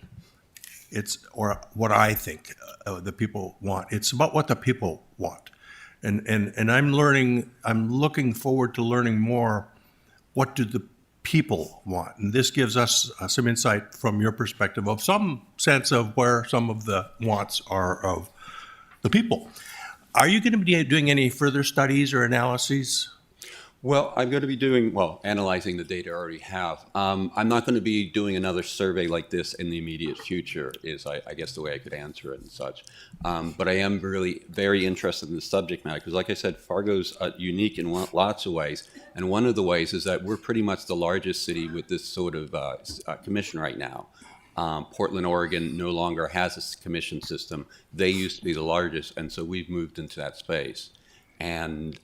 Or what I think the people want. It's about what the people want. And I'm looking forward to learning more. What do the people want? And this gives us some insight from your perspective of some sense of where some of the wants are of the people. Are you going to be doing any further studies or analyses? Well, I'm going to be analyzing the data I already have. I'm not going to be doing another survey like this in the immediate future, is I guess the way I could answer it and such. But I am really very interested in the subject matter because, like I said, Fargo's unique in lots of ways. And one of the ways is that we're pretty much the largest city with this sort of commission right now. Portland, Oregon no longer has a commission system. They used to be the largest, and so we've moved into that space. And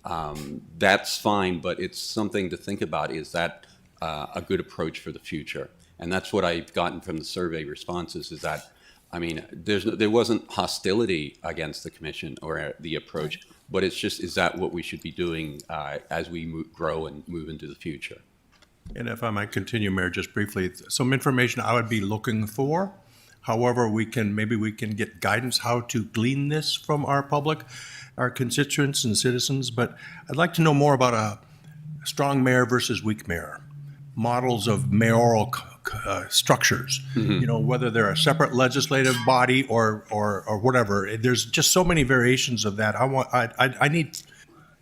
that's fine, but it's something to think about. Is that a good approach for the future? And that's what I've gotten from the survey responses is that, I mean, there wasn't hostility against the commission or the approach, but it's just, is that what we should be doing as we grow and move into the future? And if I might continue, Mayor, just briefly, some information I would be looking for. However, maybe we can get guidance how to glean this from our public, our constituents and citizens. But I'd like to know more about a strong mayor versus weak mayor, models of mayoral structures. You know, whether they're a separate legislative body or whatever. There's just so many variations of that. I need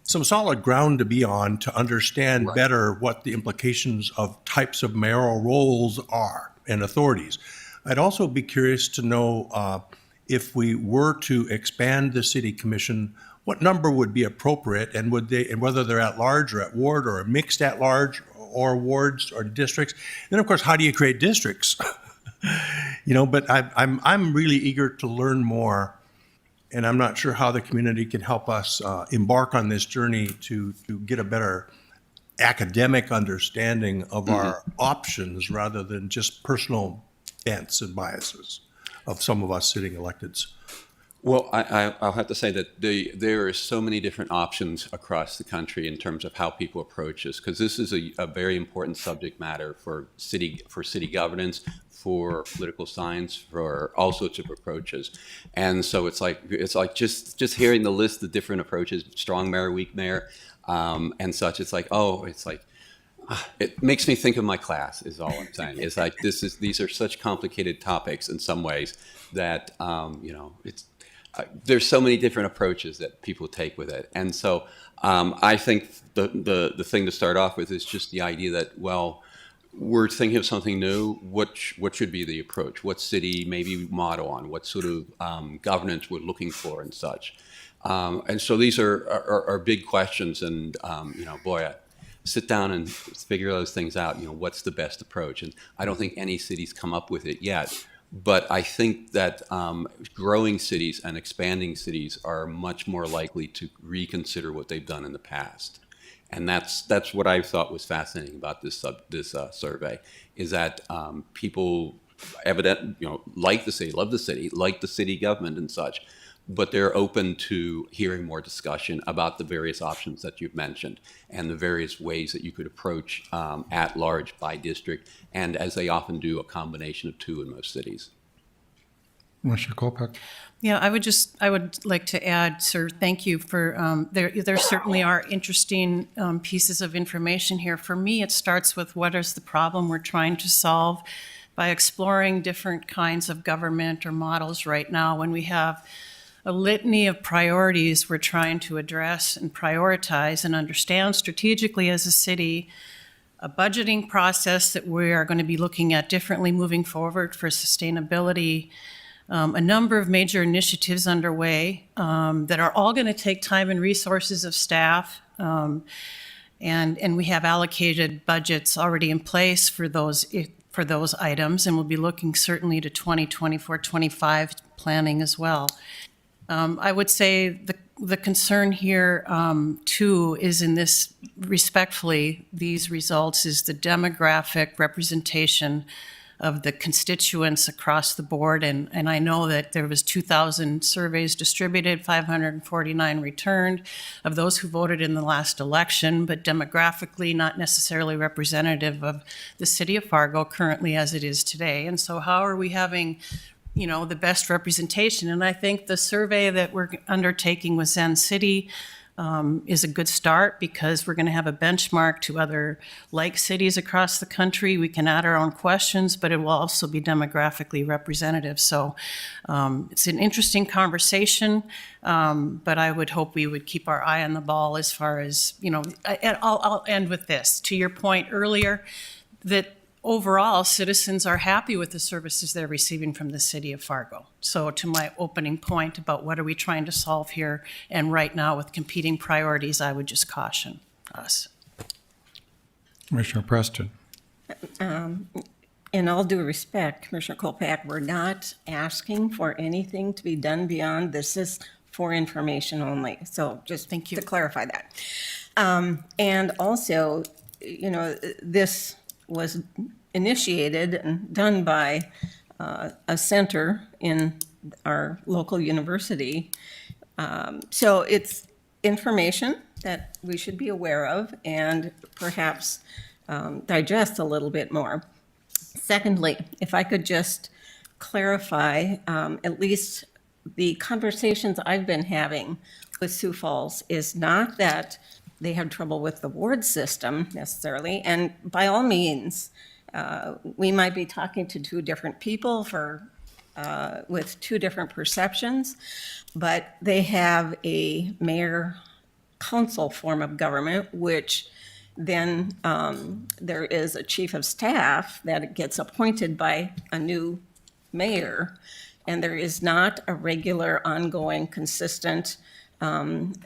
some solid ground to be on to understand better what the implications of types of mayoral roles are and authorities. I'd also be curious to know if we were to expand the city commission, what number would be appropriate, and whether they're at large or at ward or mixed at large or wards or districts. And then, of course, how do you create districts? You know, but I'm really eager to learn more. And I'm not sure how the community can help us embark on this journey to get a better academic understanding of our options rather than just personal bents and biases of some of us sitting electeds. Well, I'll have to say that there are so many different options across the country in terms of how people approach this, because this is a very important subject matter for city governance, for political science, for all sorts of approaches. And so it's like just hearing the list of different approaches, strong mayor, weak mayor, and such. It's like, it makes me think of my class. Is all I'm saying. It's like these are such complicated topics in some ways that there's so many different approaches that people take with it. And so I think the thing to start off with is just the idea that, well, we're thinking of something new. What should be the approach? What city maybe model on? What sort of governance we're looking for and such? And so these are big questions. And boy, sit down and figure those things out. What's the best approach? And I don't think any city's come up with it yet. But I think that growing cities and expanding cities are much more likely to reconsider what they've done in the past. And that's what I thought was fascinating about this survey, is that people like the city, love the city, like the city government and such, but they're open to hearing more discussion about the various options that you've mentioned and the various ways that you could approach at large by district, and as they often do, a combination of two in most cities. Mr. Kolpak. Yeah, I would like to add, sir, thank you for, there certainly are interesting pieces of information here. For me, it starts with what is the problem we're trying to solve. by exploring different kinds of government or models right now when we have a litany of priorities we're trying to address and prioritize and understand strategically as a city, a budgeting process that we are going to be looking at differently moving forward for sustainability, a number of major initiatives underway that are all going to take time and resources of staff. And we have allocated budgets already in place for those items, and we'll be looking certainly to 2024-25 planning as well. I would say the concern here, too, is in this, respectfully, these results is the demographic representation of the constituents across the board. And I know that there was 2,000 surveys distributed, 549 returned of those who voted in the last election, but demographically not necessarily representative of the city of Fargo currently as it is today. And so how are we having the best representation? And I think the survey that we're undertaking with Zen City is a good start, because we're going to have a benchmark to other like cities across the country. We can add our own questions, but it will also be demographically representative. So it's an interesting conversation, but I would hope we would keep our eye on the ball as far as, I'll end with this. To your point earlier, that overall, citizens are happy with the services they're receiving from the city of Fargo. So to my opening point about what are we trying to solve here, and right now with competing priorities, I would just caution us. Commissioner Preston. In all due respect, Commissioner Kolpak, we're not asking for anything to be done beyond this is for information only. So just thank you to clarify that. And also, this was initiated and done by a center in our local university. So it's information that we should be aware of and perhaps digest a little bit more. Secondly, if I could just clarify, at least the conversations I've been having with Sioux Falls is not that they have trouble with the ward system necessarily, and by all means, we might be talking to two different people with two different perceptions, but they have a mayor-council form of government, which then there is a chief of staff that gets appointed by a new mayor, and there is not a regular, ongoing, consistent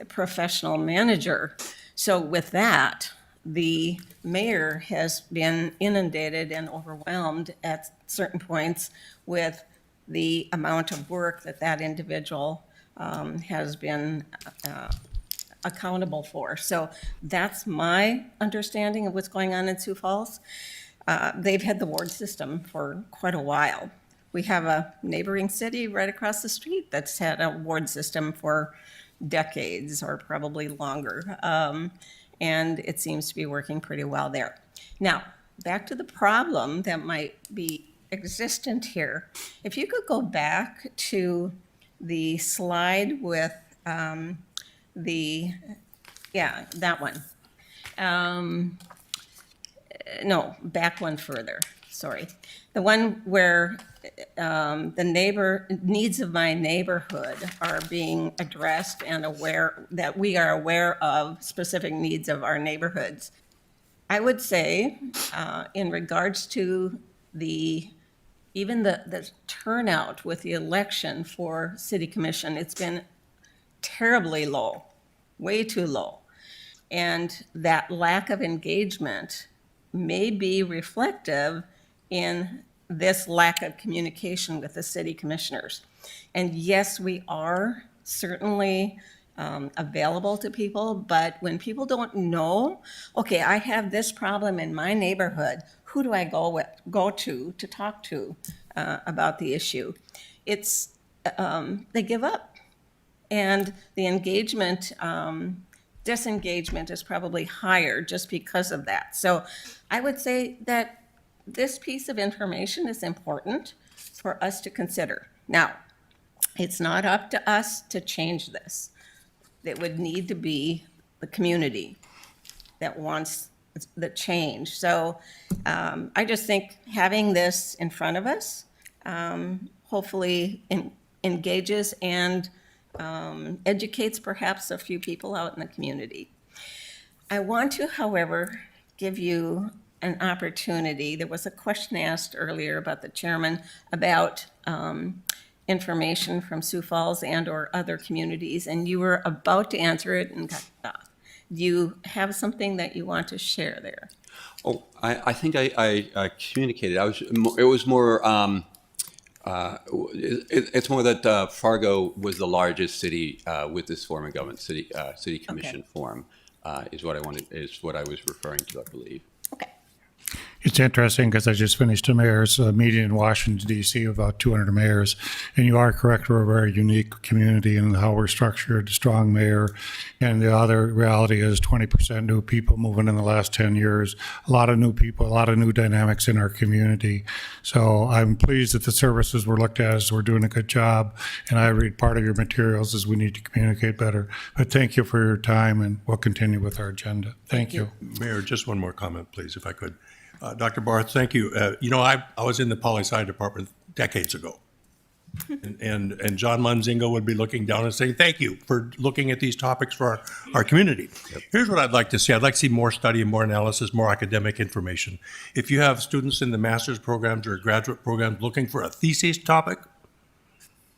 professional manager. So with that, the mayor has been inundated and overwhelmed at certain points with the amount of work that individual has been accountable for. So that's my understanding of what's going on in Sioux Falls. They've had the ward system for quite a while. We have a neighboring city right across the street that's had a ward system for decades or probably longer. And it seems to be working pretty well there. Now, back to the problem that might be existent here. If you could go back to the slide with that one. No, back one further, sorry. The one where the needs of my neighborhood are being addressed and that we are aware of specific needs of our neighborhoods. I would say in regards to even the turnout with the election for city commission, it's been terribly low, way too low. And that lack of engagement may be reflective in this lack of communication with the city commissioners. And yes, we are certainly available to people, but when people don't know, okay, I have this problem in my neighborhood, who do I go to talk to about the issue? It's, they give up. And the engagement, disengagement is probably higher just because of that. So I would say that this piece of information is important for us to consider. Now, it's not up to us to change this. It would need to be the community that wants the change. So I just think having this in front of us hopefully engages and educates perhaps a few people out in the community. I want to, however, give you an opportunity. There was a question asked earlier about the chairman about information from Sioux Falls and or other communities, and you were about to answer it and got off. Do you have something that you want to share there? Oh, I think I communicated. It was more. It's more that Fargo was the largest city with this form of government. City commission form is what I wanted. Is what I was referring to, I believe. It's interesting because I just finished a mayor's meeting in Washington, D.C. of about 200 mayors. And you are correct, we're a very unique community in how we're structured, strong mayor. And the other reality is 20% new people moving in the last 10 years. A lot of new people, a lot of new dynamics in our community. So I'm pleased that the services were looked at as we're doing a good job. And I read part of your materials as we need to communicate better. But thank you for your time, and we'll continue with our agenda. Thank you. Mayor, just one more comment, please, if I could. Dr. Barth, thank you. I was in the poli-sci department decades ago. And John Munzingo would be looking down and saying, thank you for looking at these topics for our community. Yep. Here's what I'd like to see. I'd like to see more study and more analysis, more academic information. If you have students in the master's programs or graduate programs looking for a thesis topic,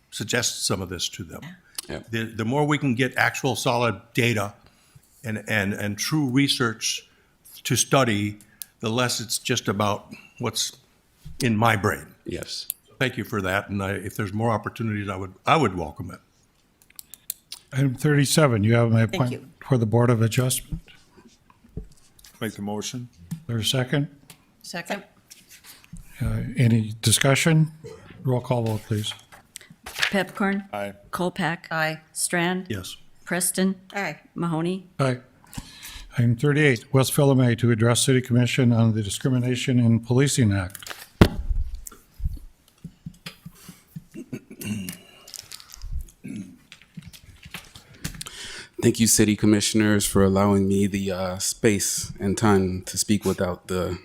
suggest some of this to them. Yep. The more we can get actual solid data and true research to study, the less it's just about what's in my brain. Yes. Thank you for that, and if there's more opportunities, I would welcome it. Item 37, you have my Thank appointment for the Board of Adjustment. Make the motion. There's a second. Second. Any discussion? Roll call vote, please. Pepcorn? Aye. Kolpak? Aye. Strand? Yes. Preston? Aye. Mahoney? Aye. Item 38, Wes Philomay to address City Commission on the Discrimination in Policing Act. Thank you, City Commissioners, for allowing me the space and time to speak without the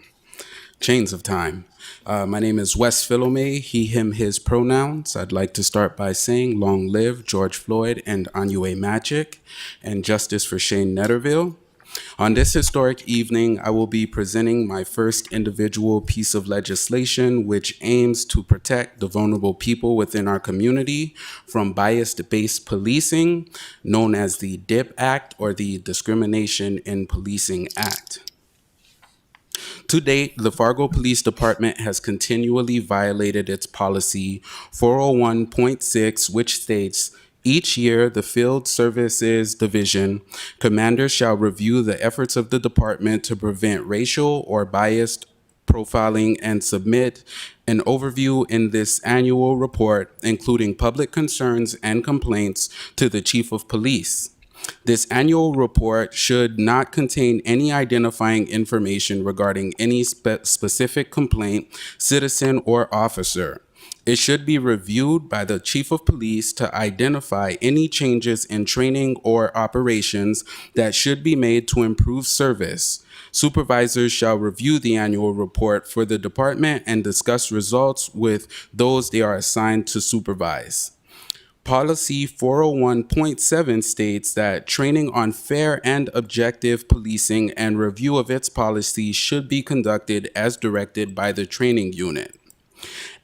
chains of time. My name is Wes Philomay, he, him, his pronouns. I'd like to start by saying long live George Floyd and Anue Magic, and justice for Shane Netterville. On this historic evening, I will be presenting my first individual piece of legislation which aims to protect the vulnerable people within our community from bias-based policing, known as the DIP Act or the Discrimination in Policing Act. To date, the Fargo Police Department has continually violated its policy 401.6, which states, each year, the Field Services Division commander shall review the efforts of the department to prevent racial or biased profiling and submit an overview in this annual report, including public concerns and complaints to the Chief of Police. This annual report should not contain any identifying information regarding any specific complaint, citizen, or officer. It should be reviewed by the Chief of Police to identify any changes in training or operations that should be made to improve service. Supervisors shall review the annual report for the department and discuss results with those they are assigned to supervise. Policy 401.7 states that training on fair and objective policing and review of its policies should be conducted as directed by the training unit.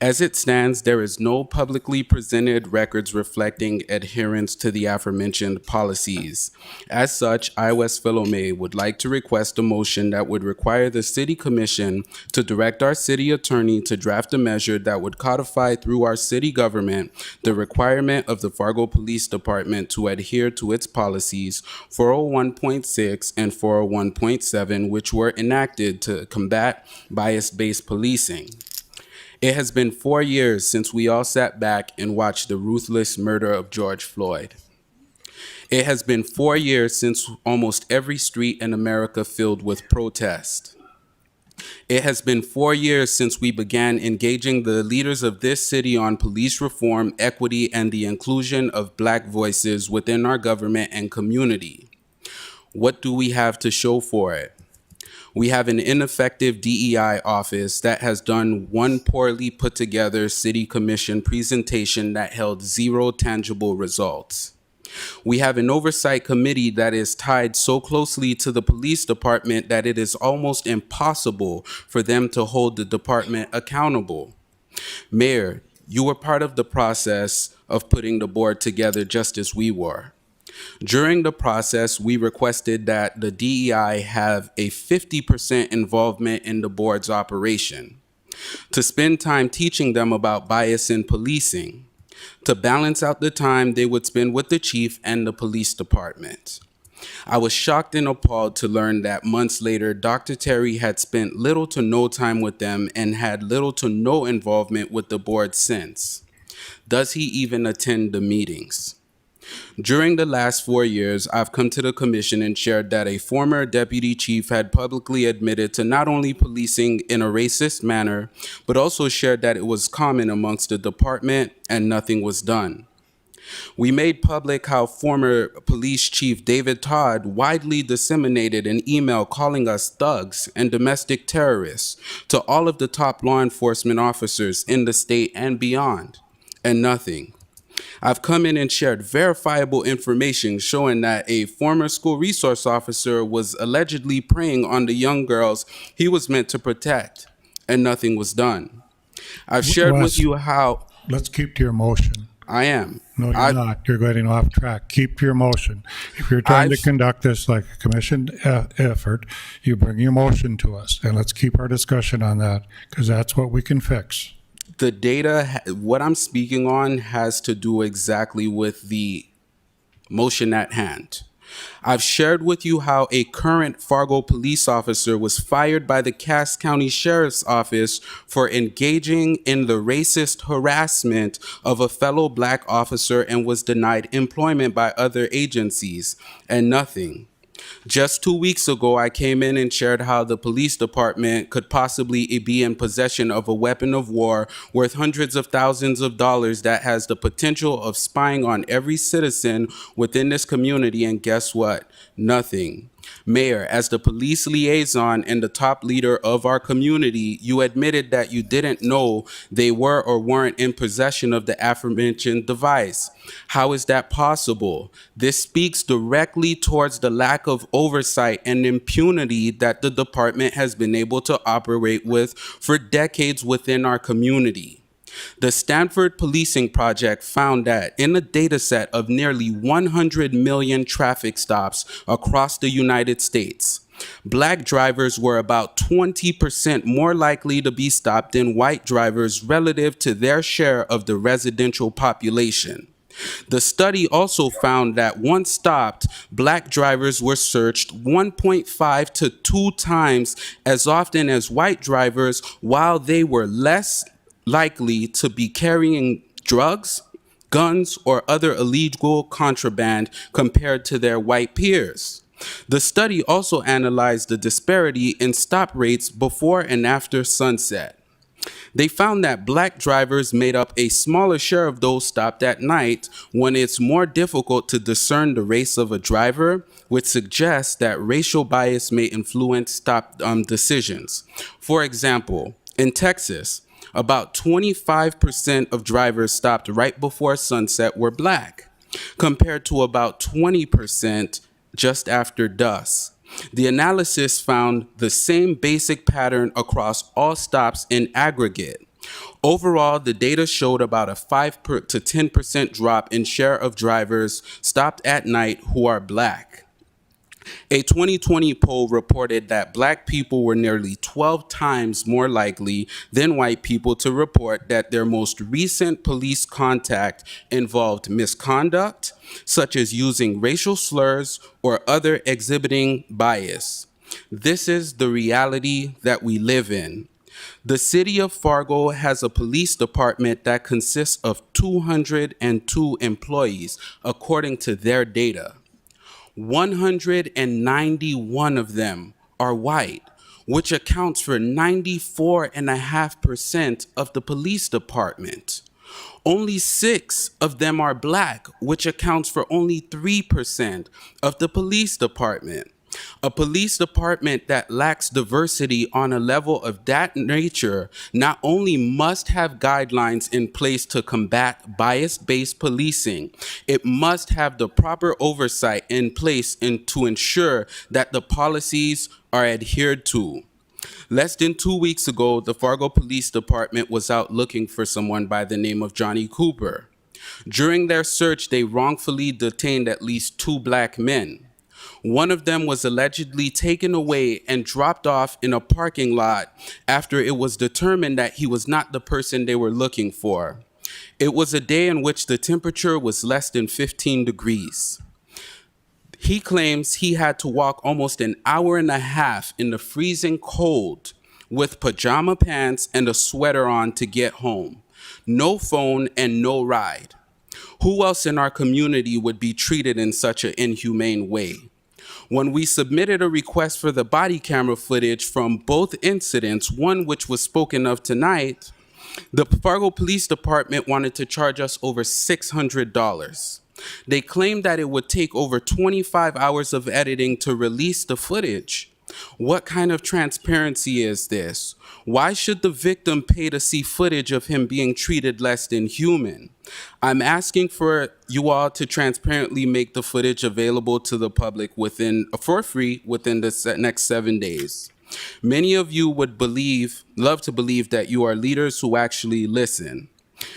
As it stands, there is no publicly presented records reflecting adherence to the aforementioned policies. As such, I, Wes Philomay, would like to request a motion that would require the City Commission to direct our city attorney to draft a measure that would codify through our city government the requirement of the Fargo Police Department to adhere to its policies 401.6 and 401.7, which were enacted to combat bias-based policing. It has been 4 years since we all sat back and watched the ruthless murder of George Floyd. It has been 4 years since almost every street in America filled with protest. It has been 4 years since we began engaging the leaders of this city on police reform, equity, and the inclusion of Black voices within our government and community. What do we have to show for it? We have an ineffective DEI office that has done one poorly put together city commission presentation that held zero tangible results. We have an oversight committee that is tied so closely to the police department that it is almost impossible for them to hold the department accountable. Mayor, you were part of the process of putting the board together just as we were. During the process, we requested that the DEI have a 50% involvement in the board's operation, to spend time teaching them about bias in policing, to balance out the time they would spend with the chief and the police department. I was shocked and appalled to learn that months later, Dr. Terry had spent little to no time with them and had little to no involvement with the board since. Does he even attend the meetings? During the last 4 years, I've come to the commission and shared that a former deputy chief had publicly admitted to not only policing in a racist manner, but also shared that it was common amongst the department and nothing was done. We made public how former police chief David Todd widely disseminated an email calling us thugs and domestic terrorists to all of the top law enforcement officers in the state and beyond, and nothing. I've come in and shared verifiable information showing that a former school resource officer was allegedly preying on the young girls he was meant to protect, and nothing was done. I've shared with you how... Let's keep to your motion. I am. No, you're not. You're getting off track. Keep to your motion. If you're trying to conduct this like a commission effort, you bring your motion to us, and let's keep our discussion on that, because that's what we can fix. The data, what I'm speaking on has to do exactly with the motion at hand. I've shared with you how a current Fargo police officer was fired by the Cass County Sheriff's Office for engaging in the racist harassment of a fellow black officer and was denied employment by other agencies, and nothing. Just 2 weeks ago, I came in and shared how the police department could possibly be in possession of a weapon of war worth hundreds of thousands of dollars that has the potential of spying on every citizen within this community, and guess what? Nothing. Mayor, as the police liaison and the top leader of our community, you admitted that you didn't know they were or weren't in possession of the aforementioned device. How is that possible? This speaks directly towards the lack of oversight and impunity that the department has been able to operate with for decades within our community. The Stanford Policing Project found that in a data set of nearly 100 million traffic stops across the United States, black drivers were about 20% more likely to be stopped than white drivers relative to their share of the residential population. The study also found that once stopped, black drivers were searched 1.5 to 2 times as often as white drivers, while they were less likely to be carrying drugs, guns, or other illegal contraband compared to their white peers. The study also analyzed the disparity in stop rates before and after sunset. They found that black drivers made up a smaller share of those stopped at night when it's more difficult to discern the race of a driver, which suggests that racial bias may influence stop decisions. For example, in Texas, about 25% of drivers stopped right before sunset were black, compared to about 20% just after dusk. The analysis found the same basic pattern across all stops in aggregate. Overall, the data showed about a 5 to 10% drop in share of drivers stopped at night who are black. A 2020 poll reported that black people were nearly 12 times more likely than white people to report that their most recent police contact involved misconduct, such as using racial slurs or other exhibiting bias. This is the reality that we live in. The city of Fargo has a police department that consists of 202 employees, according to their data. 191 of them are white, which accounts for 94.5% of the police department. Only 6 of them are black, which accounts for only 3% of the police department. A police department that lacks diversity on a level of that nature not only must have guidelines in place to combat bias-based policing, it must have the proper oversight in place and to ensure that the policies are adhered to. Less than 2 weeks ago, the Fargo Police Department was out looking for someone by the name of Johnny Cooper. During their search, they wrongfully detained at least 2 black men. One of them was allegedly taken away and dropped off in a parking lot after it was determined that he was not the person they were looking for. It was a day in which the temperature was less than 15 degrees. He claims he had to walk almost an hour and a half in the freezing cold with pajama pants and a sweater on to get home. No phone and no ride. Who else in our community would be treated in such an inhumane way? When we submitted a request for the body camera footage from both incidents, one which was spoken of tonight, the Fargo Police Department wanted to charge us over $600. They claimed that it would take over 25 hours of editing to release the footage. What kind of transparency is this? Why should the victim pay to see footage of him being treated less than human? I'm asking for you all to transparently make the footage available to the public for free within the next 7 days. Many of you would love to believe that you are leaders who actually listen.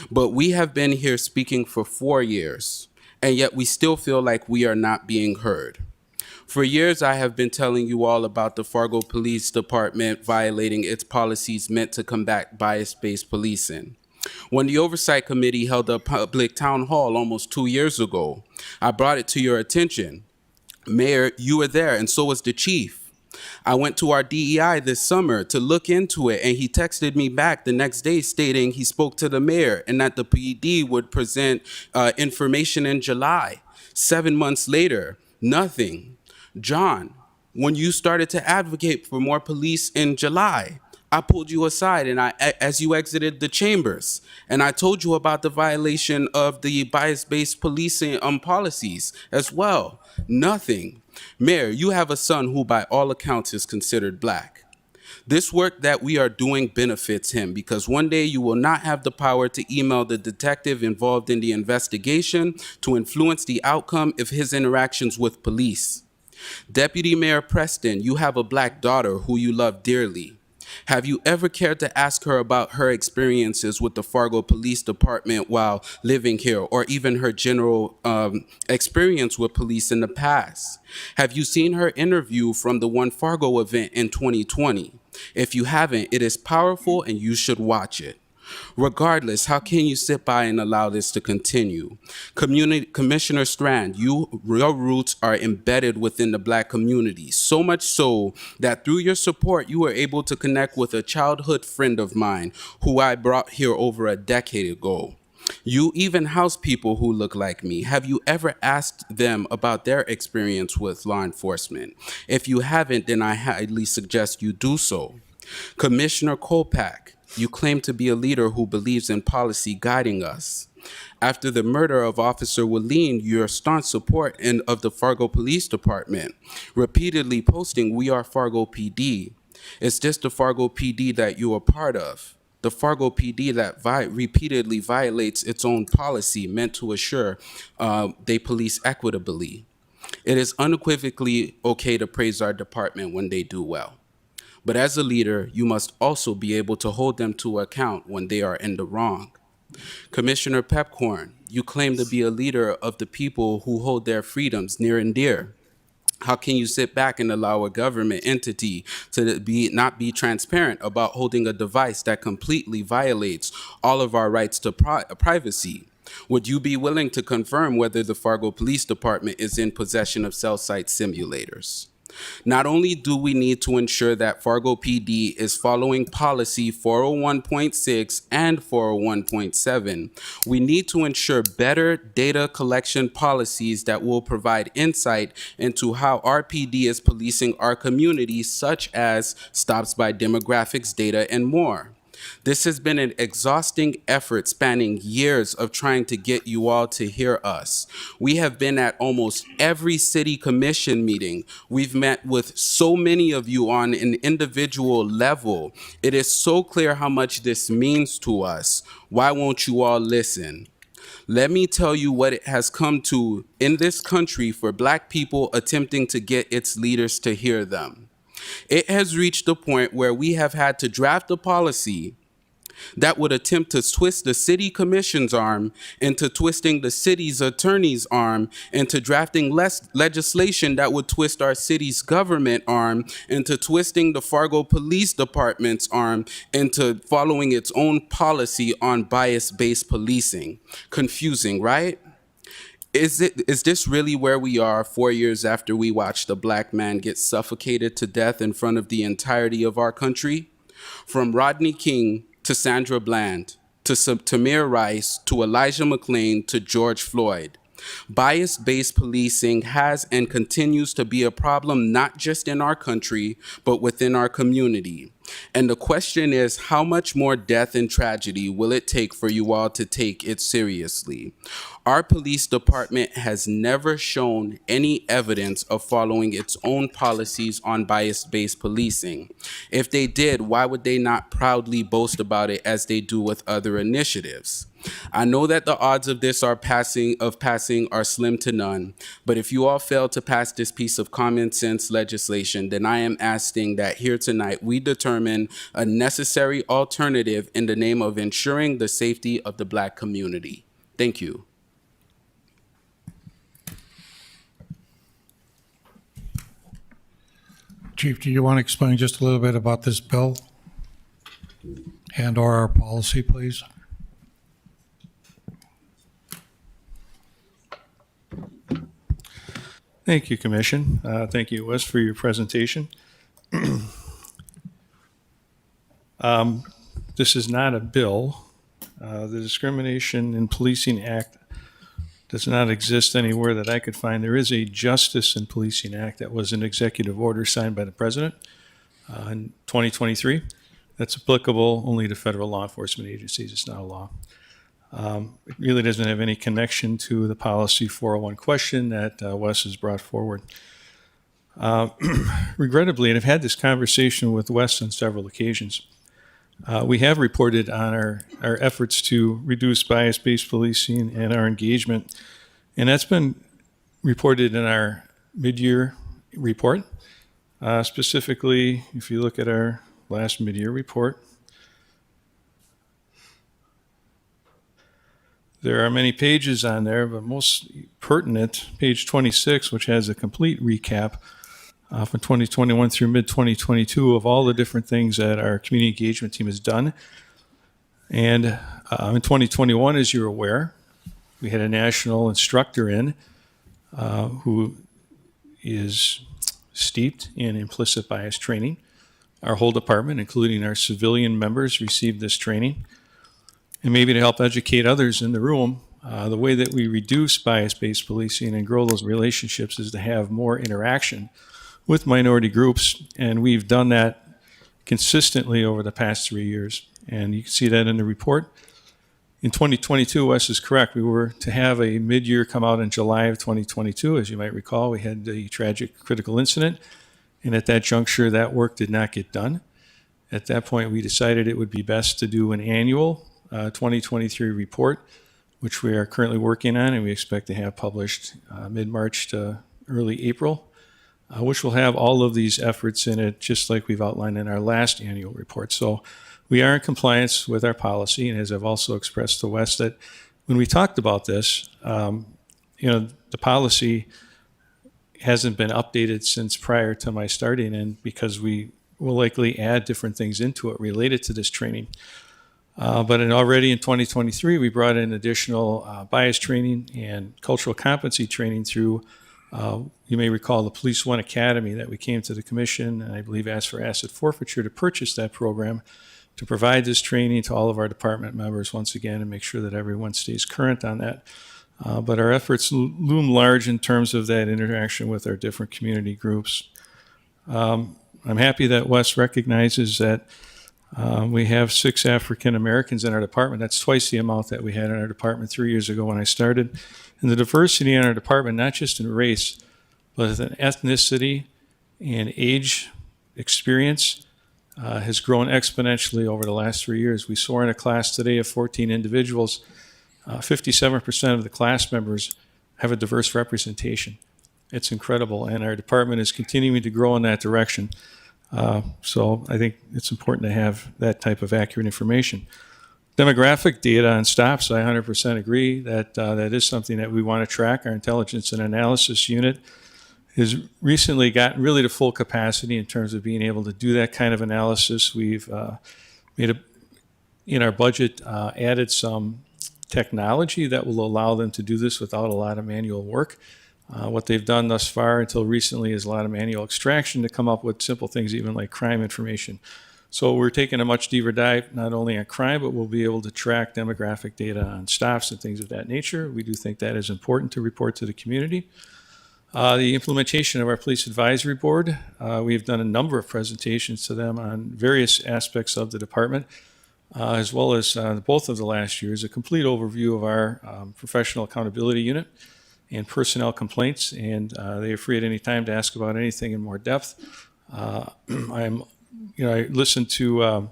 But we have been here speaking for 4 years, and yet we still feel like we are not being heard. For years, I have been telling you all about the Fargo Police Department violating its policies meant to combat bias-based policing. When the Oversight Committee held a public town hall almost 2 years ago, I brought it to your attention. Mayor, you were there, and so was the chief. I went to our DEI this summer to look into it, and he texted me back the next day stating he spoke to the mayor and that the PD would present information in July. 7 months later, nothing. John, when you started to advocate for more police in July, I pulled you aside as you exited the chambers, and I told you about the violation of the bias-based policing policies as well. Nothing. Mayor, you have a son who by all accounts is considered black. This work that we are doing benefits him because one day you will not have the power to email the detective involved in the investigation to influence the outcome of his interactions with police. Deputy Mayor Preston, you have a black daughter who you love dearly. Have you ever cared to ask her about her experiences with the Fargo Police Department while living here, or even her general experience with police in the past? Have you seen her interview from the One Fargo event in 2020? If you haven't, it is powerful and you should watch it. Regardless, how can you sit by and allow this to continue? Commissioner Strand, your roots are embedded within the black community, so much so that through your support, you were able to connect with a childhood friend of mine who I brought here over a decade ago. You even house people who look like me. Have you ever asked them about their experience with law enforcement? If you haven't, then I highly suggest you do so. Commissioner Kolpak, you claim to be a leader who believes in policy guiding us. After the murder of Officer Willeen, your staunch support of the Fargo Police Department, repeatedly posting, "We are Fargo PD." It's just the Fargo PD that you are part of. The Fargo PD that repeatedly violates its own policy meant to assure they police equitably. It is unequivocally okay to praise our department when they do well. But as a leader, you must also be able to hold them to account when they are in the wrong. Commissioner Pepcorn, you claim to be a leader of the people who hold their freedoms near and dear. How can you sit back and allow a government entity to not be transparent about holding a device that completely violates all of our rights to privacy? Would you be willing to confirm whether the Fargo Police Department is in possession of cell site simulators? Not only do we need to ensure that Fargo PD is following policy 401.6 and 401.7, we need to ensure better data collection policies that will provide insight into how our PD is policing our communities, such as stops by demographics data and more. This has been an exhausting effort spanning years of trying to get you all to hear us. We have been at almost every city commission meeting. We've met with so many of you on an individual level. It is so clear how much this means to us. Why won't you all listen? Let me tell you what it has come to in this country for Black people attempting to get its leaders to hear them. It has reached a point where we have had to draft a policy that would attempt to twist the city commission's arm into twisting the city's attorney's arm into drafting legislation that would twist our city's government arm into twisting the Fargo Police Department's arm into following its own policy on bias-based policing. Confusing, right? Is this really where we are 4 years after we watched a Black man get suffocated to death in front of the entirety of our country? From Rodney King to Sandra Bland, to Tamir Rice, to Elijah McClain, to George Floyd. Bias-based policing has and continues to be a problem not just in our country, but within our community. And the question is, how much more death and tragedy will it take for you all to take it seriously? Our police department has never shown any evidence of following its own policies on bias-based policing. If they did, why would they not proudly boast about it as they do with other initiatives? I know that the odds of this passing are slim to none, but if you all fail to pass this piece of common sense legislation, then I am asking that here tonight we determine a necessary alternative in the name of ensuring the safety of the Black community. Thank you. Chief, do you want to explain just a little bit about this bill and/or our policy, please? Thank you, Commission. Thank you, Wes, for your presentation. This is not a bill. The Discrimination in Policing Act does not exist anywhere that I could find. There is a Justice in Policing Act that was an executive order signed by the President in 2023. That's applicable only to federal law enforcement agencies. It's not a law. It really doesn't have any connection to the policy 401 question that Wes has brought forward. Regrettably, and I've had this conversation with Wes on several occasions, we have reported on our efforts to reduce bias-based policing and our engagement, and that's been reported in our mid-year report. Specifically, if you look at our last mid-year report, there are many pages on there, but most pertinent, page 26, which has a complete recap from 2021 through mid-2022 of all the different things that our community engagement team has done. And in 2021, as you're aware, we had a national instructor in who is steeped in implicit bias training. Our whole department, including our civilian members, received this training. And maybe to help educate others in the room, the way that we reduce bias-based policing and grow those relationships is to have more interaction with minority groups, and we've done that consistently over the past 3 years. And you can see that in the report. In 2022, Wes is correct. We were to have a mid-year come out in July of 2022. As you might recall, we had the tragic critical incident, and at that juncture, that work did not get done. At that point, we decided it would be best to do an annual 2023 report, which we are currently working on, and we expect to have published mid-March to early April. Which will have all of these efforts in it, just like we've outlined in our last annual report. So we are in compliance with our policy, and as I've also expressed to Wes, that when we talked about this, the policy hasn't been updated since prior to my starting, and because we will likely add different things into it related to this training. But already in 2023, we brought in additional bias training and cultural competency training through you may recall the Police One Academy that we came to the commission and I believe asked for asset forfeiture to purchase that program to provide this training to all of our department members once again and make sure that everyone stays current on that. But our efforts loom large in terms of that interaction with our different community groups. I'm happy that Wes recognizes that We have 6 African Americans in our department. That's twice the amount that we had in our department 3 years ago when I started. And the diversity in our department, not just in race, but in ethnicity and age experience, has grown exponentially over the last 3 years. We saw in a class today of 14 individuals, 57% of the class members have a diverse representation. It's incredible, and our department is continuing to grow in that direction. So I think it's important to have that type of accurate information. Demographic data on stops, I 100% agree that that is something that we want to track. Our intelligence and analysis unit has recently gotten really to full capacity in terms of being able to do that kind of analysis. We've in our budget, added some technology that will allow them to do this without a lot of manual work. What they've done thus far until recently is a lot of manual extraction to come up with simple things, even like crime information. So we're taking a much deeper dive, not only on crime, but we'll be able to track demographic data on stops and things of that nature. We do think that is important to report to the community. The implementation of our police advisory board, we've done a number of presentations to them on various aspects of the department, as well as both of the last years, a complete overview of our professional accountability unit and personnel complaints, and they are free at any time to ask about anything in more depth. I listened to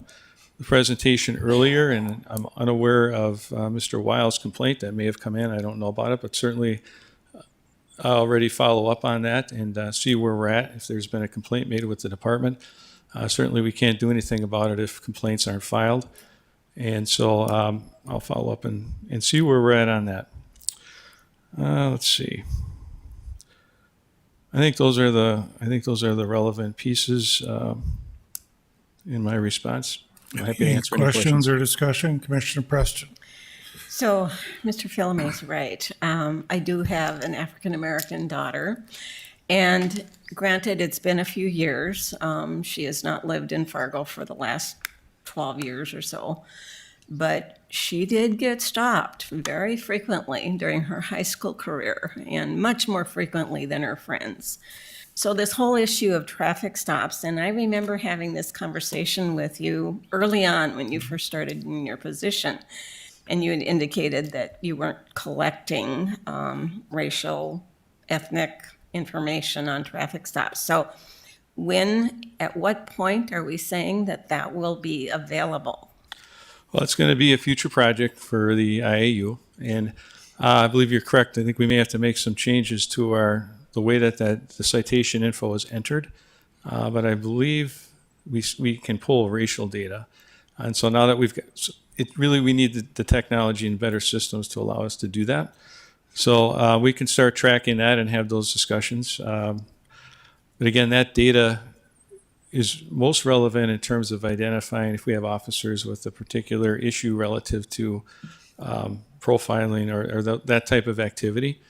the presentation earlier, and I'm unaware of Mr. Wiles' complaint that may have come in. I don't know about it, but certainly I'll already follow up on that and see where we're at if there's been a complaint made with the department. Certainly we can't do anything about it if complaints aren't filed. And so I'll follow up and see where we're at on that. Let's see. I think those are the relevant pieces in my response. I'm happy to Any answer any questions. questions or discussion? Commissioner Preston? So, Mr. Philome's right. I do have an African-American daughter, and granted, it's been a few years. She has not lived in Fargo for the last 12 years or so, but she did get stopped very frequently during her high school career, and much more frequently than her friends. So this whole issue of traffic stops, and I remember having this conversation with you early on when you first started in your position, and you had indicated that you weren't collecting racial, ethnic information on traffic stops. So at what point are we saying that that will be available? Well, it's going to be a future project for the IAU, and I believe you're correct. I think we may have to make some changes to the way that the citation info is entered, but I believe we can pull racial data. And so now that we've got we need the technology and better systems to allow us to do that. So we can start tracking that and have those discussions. But again, that data is most relevant in terms of identifying if we have officers with a particular issue relative to profiling or that type of activity,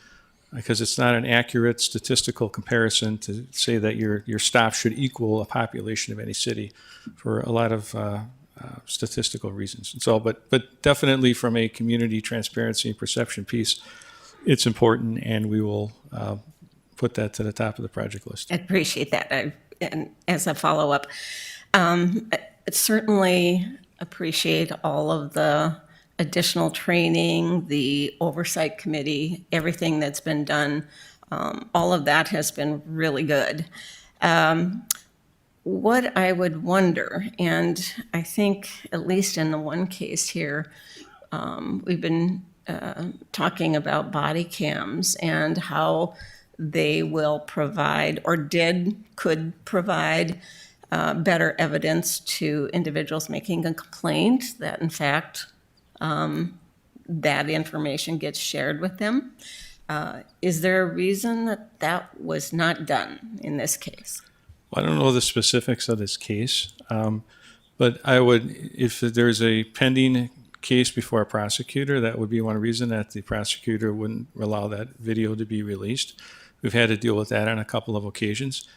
because it's not an accurate statistical comparison to say that your stop should equal a population of any city for a lot of statistical reasons. And so, but definitely from a community transparency and perception piece, it's important, and we will put that to the top of the project list. I appreciate that. And as a follow-up, I certainly appreciate all of the additional training, the oversight committee, everything that's been done. All of that has been really good. What I would wonder, and I think at least in the one case here, we've been talking about body cams and how they will provide or could provide better evidence to individuals making a complaint that in fact that information gets shared with them. Is there a reason that that was not done in this case? I don't know the specifics of this case, but I would, if there's a pending case before a prosecutor, that would be one reason that the prosecutor wouldn't allow that video to be released. We've had to deal with that on a couple of occasions.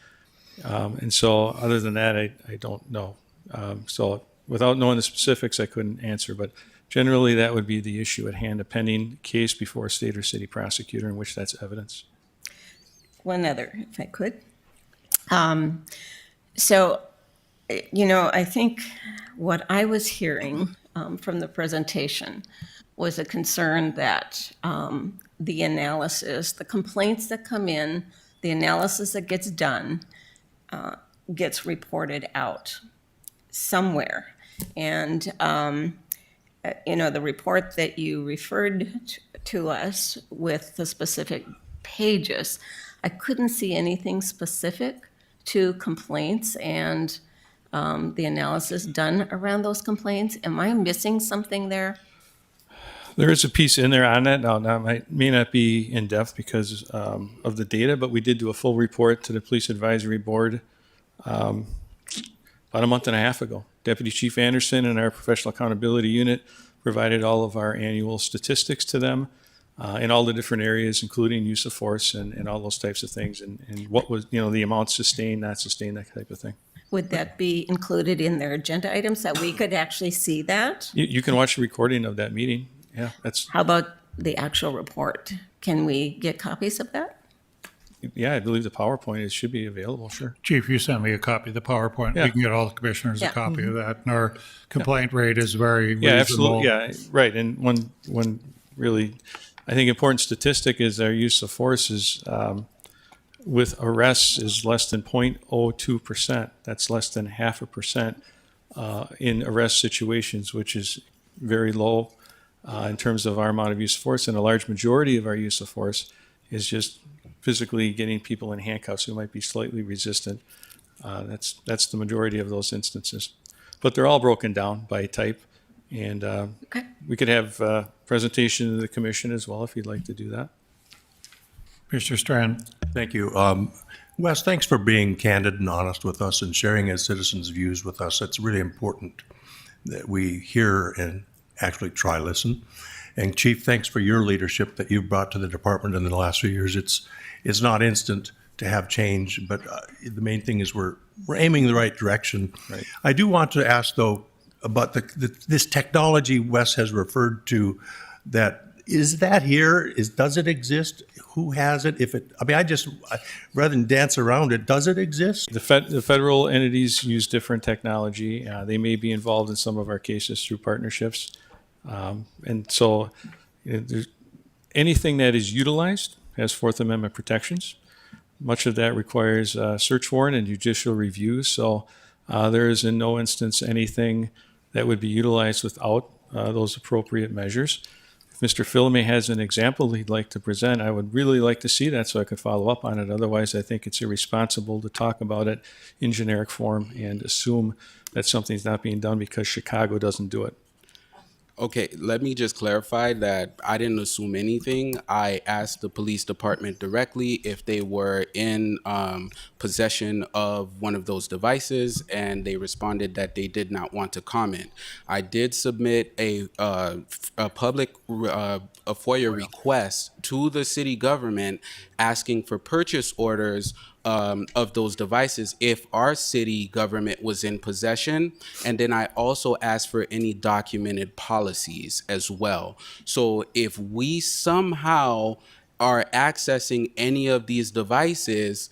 And so other than that, I don't know. So without knowing the specifics, I couldn't answer, but generally that would be the issue at hand, a pending case before a state or city prosecutor in which that's evidence. One other, if I could. So I think what I was hearing from the presentation was a concern that the analysis, the complaints that come in, the analysis that gets done, gets reported out somewhere. And, the report that you referred to us with the specific pages, I couldn't see anything specific to complaints and the analysis done around those complaints. Am I missing something there? There is a piece in there on that. Now, that may not be in depth because of the data, but we did do a full report to the Police Advisory Board about a month and a half ago. Deputy Chief Anderson and our Professional Accountability Unit provided all of our annual statistics to them in all the different areas, including use of force and all those types of things, and what was, the amount sustained, not sustained, that type of thing. Would that be included in their agenda items that we could actually see that? You can watch the recording of that meeting. Yeah, How about the actual report? Can we get copies of that? Yeah, I believe the PowerPoint should be available, sure. Chief, you sent me a copy of the PowerPoint. Yeah. We can get all the commissioners a Yeah. copy of that. And our complaint rate is very reasonable. Yeah, absolutely. Yeah, right. And one really, I think, important statistic is our use of force is with arrests is less than 0.02%. That's less than 0.5% in arrest situations, which is very low in terms of our amount of use of force. And a large majority of our use of force is just physically getting people in handcuffs who might be slightly resistant. That's the majority of those instances. But they're all broken down by type. And we could have a presentation to the commission as well if you'd like to do that. Mr. Strand. Thank you. Wes, thanks for being candid and honest with us and sharing as citizens' views with us. It's really important that we hear and actually try listen. And Chief, thanks for your leadership that you've brought to the department in the last few years. It's not instant to have change, but the main thing is we're aiming in the right direction. Right. I do want to ask, though, about this technology Wes has referred to. Is that here? Does it exist? Who has it? Rather than dance around it, does it exist? The federal entities use different technology. They may be involved in some of our cases through partnerships. And so there's anything that is utilized has Fourth Amendment protections. Much of that requires search warrant and judicial review. So there is in no instance anything that would be utilized without those appropriate measures. If Mr. Filame has an example he'd like to present, I would really like to see that so I could follow up on it. Otherwise, I think it's irresponsible to talk about it in generic form and assume that something's not being done because Chicago doesn't do it. Okay, let me just clarify that I didn't assume anything. I asked the police department directly if they were in possession of one of those devices, and they responded that they did not want to comment. I did submit a public a FOIA request to the city government asking for purchase orders of those devices if our city government was in possession. And then I also asked for any documented policies as well. So if we somehow are accessing any of these devices,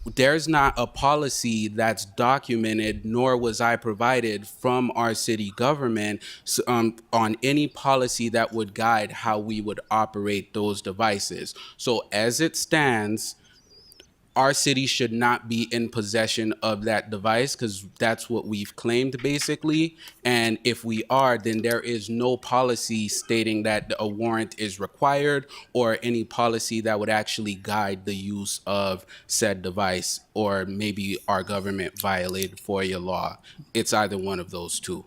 there's not a policy that's documented, nor was I provided from our city government on any policy that would guide how we would operate those devices. So as it stands, our city should not be in possession of that device because that's what we've claimed basically. And if we are, then there is no policy stating that a warrant is required or any policy that would actually guide the use of said device, or maybe our government violated FOIA law. It's either one of those two.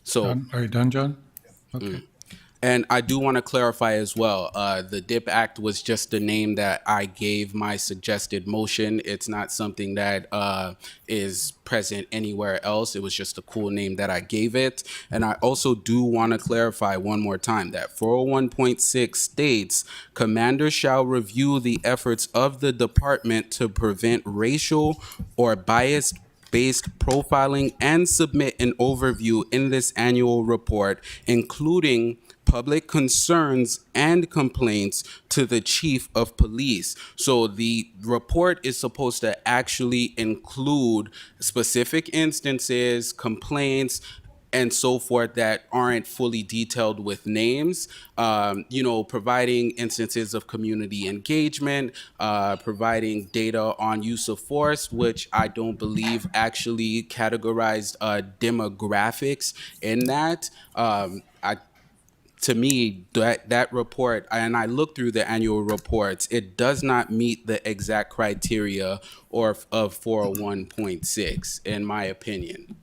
So, Are you done, John? Okay. And I do want to clarify as well, the DIP Act was just the name that I gave my suggested motion. It's not something that is present anywhere else. It was just a cool name that I gave it. And I also do want to clarify one more time that 401.6 states, commanders shall review the efforts of the department to prevent racial or bias-based profiling and submit an overview in this annual report, including public concerns and complaints to the chief of police. So the report is supposed to actually include specific instances, complaints, and so forth that aren't fully detailed with names, providing instances of community engagement, providing data on use of force, which I don't believe actually categorized demographics in that. To me, that report, and I looked through the annual reports, it does not meet the exact criteria of 401.6, in my opinion.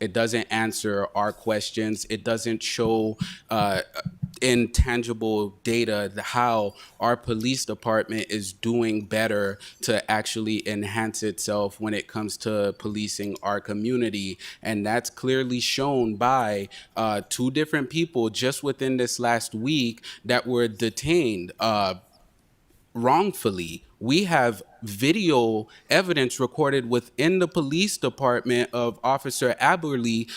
It doesn't answer our questions. It doesn't show intangible data, how our police department is doing better to actually enhance itself when it comes to policing our community. And that's clearly shown by two different people just within this last week that were detained wrongfully. We have video evidence recorded within the police department of Officer Aberley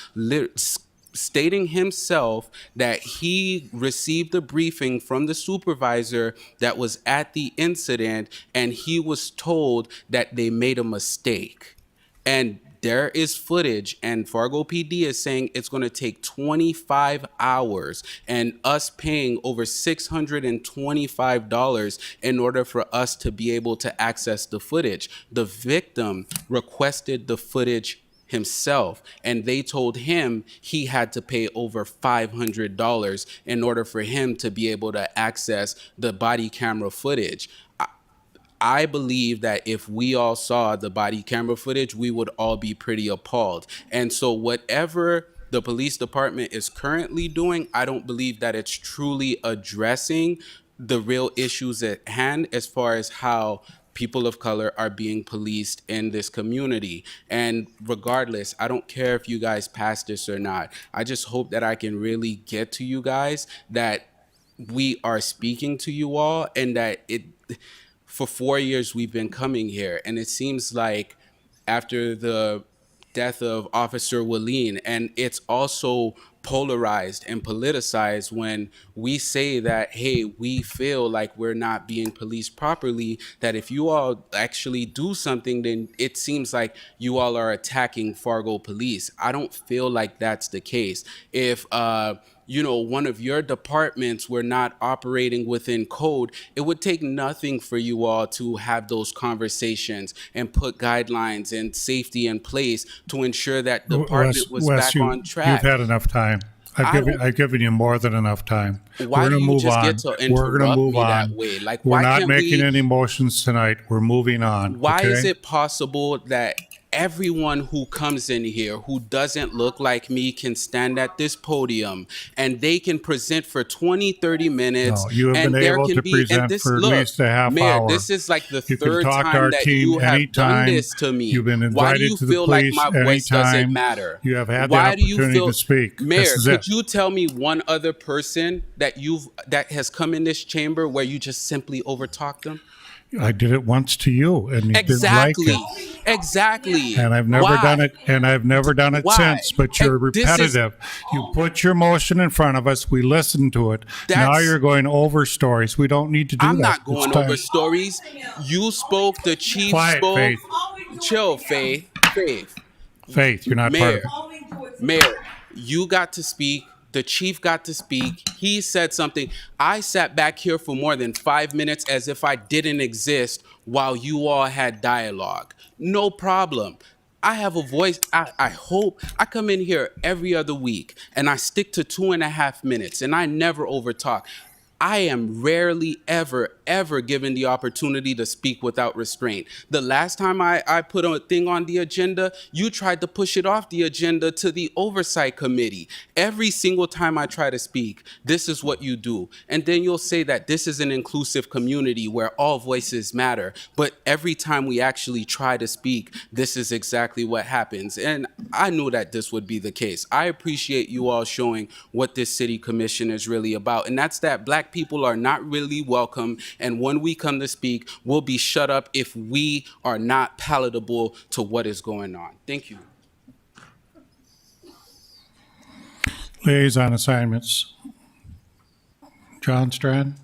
stating himself that he received a briefing from the supervisor that was at the incident, and he was told that they made a mistake. And there is footage, and Fargo PD is saying it's going to take 25 hours and us paying over $625 in order for us to be able to access the footage. The victim requested the footage himself, and they told him he had to pay over $500 in order for him to be able to access the body camera footage. I believe that if we all saw the body camera footage, we would all be pretty appalled. And so whatever the police department is currently doing, I don't believe that it's truly addressing the real issues at hand as far as how people of color are being policed in this community. And regardless, I don't care if you guys pass this or not. I just hope that I can really get to you guys that we are speaking to you all, and that for 4 years we've been coming here, and it seems like after the death of Officer Willeen, and it's also polarized and politicized when we say that, hey, we feel like we're not being policed properly, that if you all actually do something, then it seems like you all are attacking Fargo police. I don't feel like that's the case. If one of your departments were not operating within code, it would take nothing for you all to have those conversations and put guidelines and safety in place to ensure that the department was Wes, back on track. You've had enough time. I've given you more than enough time. Why We're do going to you move just on. get to We're going to interrupt move me that on. way? Like, We're why not can't making we? any motions tonight. We're moving on. Why okay? is it possible that everyone who comes in here who doesn't look like me can stand at this podium and they can present for 20-30 minutes? No, you have and been there able can to be, present and this, for at look, least a half Mayor, hour. this is like the You can third talk to time our that team you have done anytime. this to me. You've been Why do invited you to the feel like police my voice doesn't anytime. matter? You have had Why the do you opportunity feel, to speak. Mayor, This is could it. you tell me one other person that has come in this chamber where you just simply overtalked them? I did it once to you, and you didn't like it. Exactly. And I've never Why? done it, and I've never done it Why? since. But you're And this is- repetitive. You put your motion in front of us. We listened to it. Now That's- you're going over stories. We don't need to do I'm that. not It's going time. over stories. You spoke, the chief Quiet, spoke. Faith. Chill, Faith. Faith, you're not part of Mayor, it. Mayor, you got to speak. The chief got to speak. He said something. I sat back here for more than 5 minutes as if I didn't exist while you all had dialogue. No problem. I have a voice. I hope I come in here every other week and I stick to 2.5 minutes and I never overtalk. I am rarely ever given the opportunity to speak without restraint. The last time I put a thing on the agenda, you tried to push it off the agenda to the oversight committee. Every single time I try to speak, this is what you do. And then you'll say that this is an inclusive community where all voices matter. But every time we actually try to speak, this is exactly what happens. And I knew that this would be the case. I appreciate you all showing what this city commission is really about. And that's that Black people are not really welcome, and when we come to speak, we'll be shut up if we are not palatable to what is going on. Thank you. Liaison assignments. John Strand?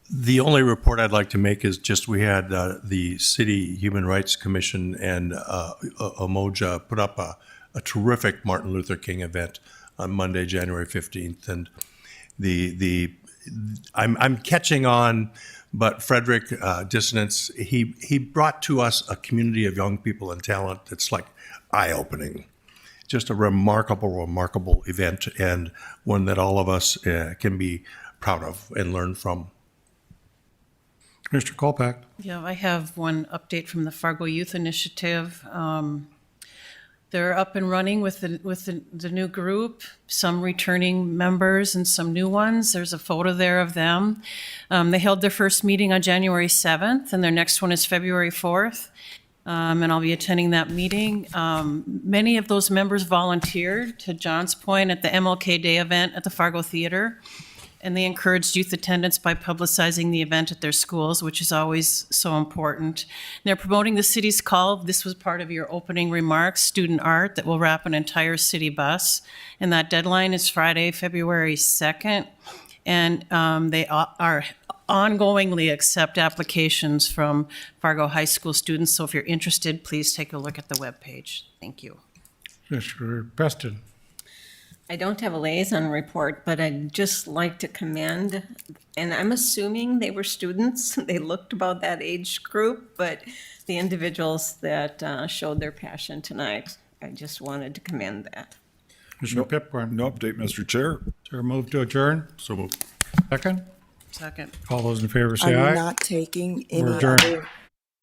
The only report I'd like to make is just we had the City Human Rights Commission and Umoja put up a terrific Martin Luther King event on Monday, January 15th. And I'm catching on, but Frederick Dissonance, he brought to us a community of young people and talent that's like eye-opening. Just a remarkable event, and one that all of us can be proud of and learn from. Mr. Kolpak? Yeah, I have one update from the Fargo Youth Initiative. They're up and running with the new group, some returning members and some new ones. There's a photo there of them. They held their first meeting on January 7th, and their next one is February 4th. And I'll be attending that meeting. Many of those members volunteered, to John's point, at the MLK Day event at the Fargo Theater. And they encouraged youth attendance by publicizing the event at their schools, which is always so important. They're promoting the city's call. This was part of your opening remarks, student art that will wrap an entire city bus. And that deadline is Friday, February 2nd. And they are ongoingly accept applications from Fargo High School students. So if you're interested, please take a look at the webpage. Thank you. Mr. Preston? I don't have a liaison report, but I'd just like to commend, and I'm assuming they were students. They looked about that age group, but the individuals that showed their passion tonight, I just wanted to commend that. Mr. Pipcorn? No update, Mr. Chair. Is there a move to adjourn? So moved. Second? Second. All those in favor say I'm aye. not taking We're any adjourned. other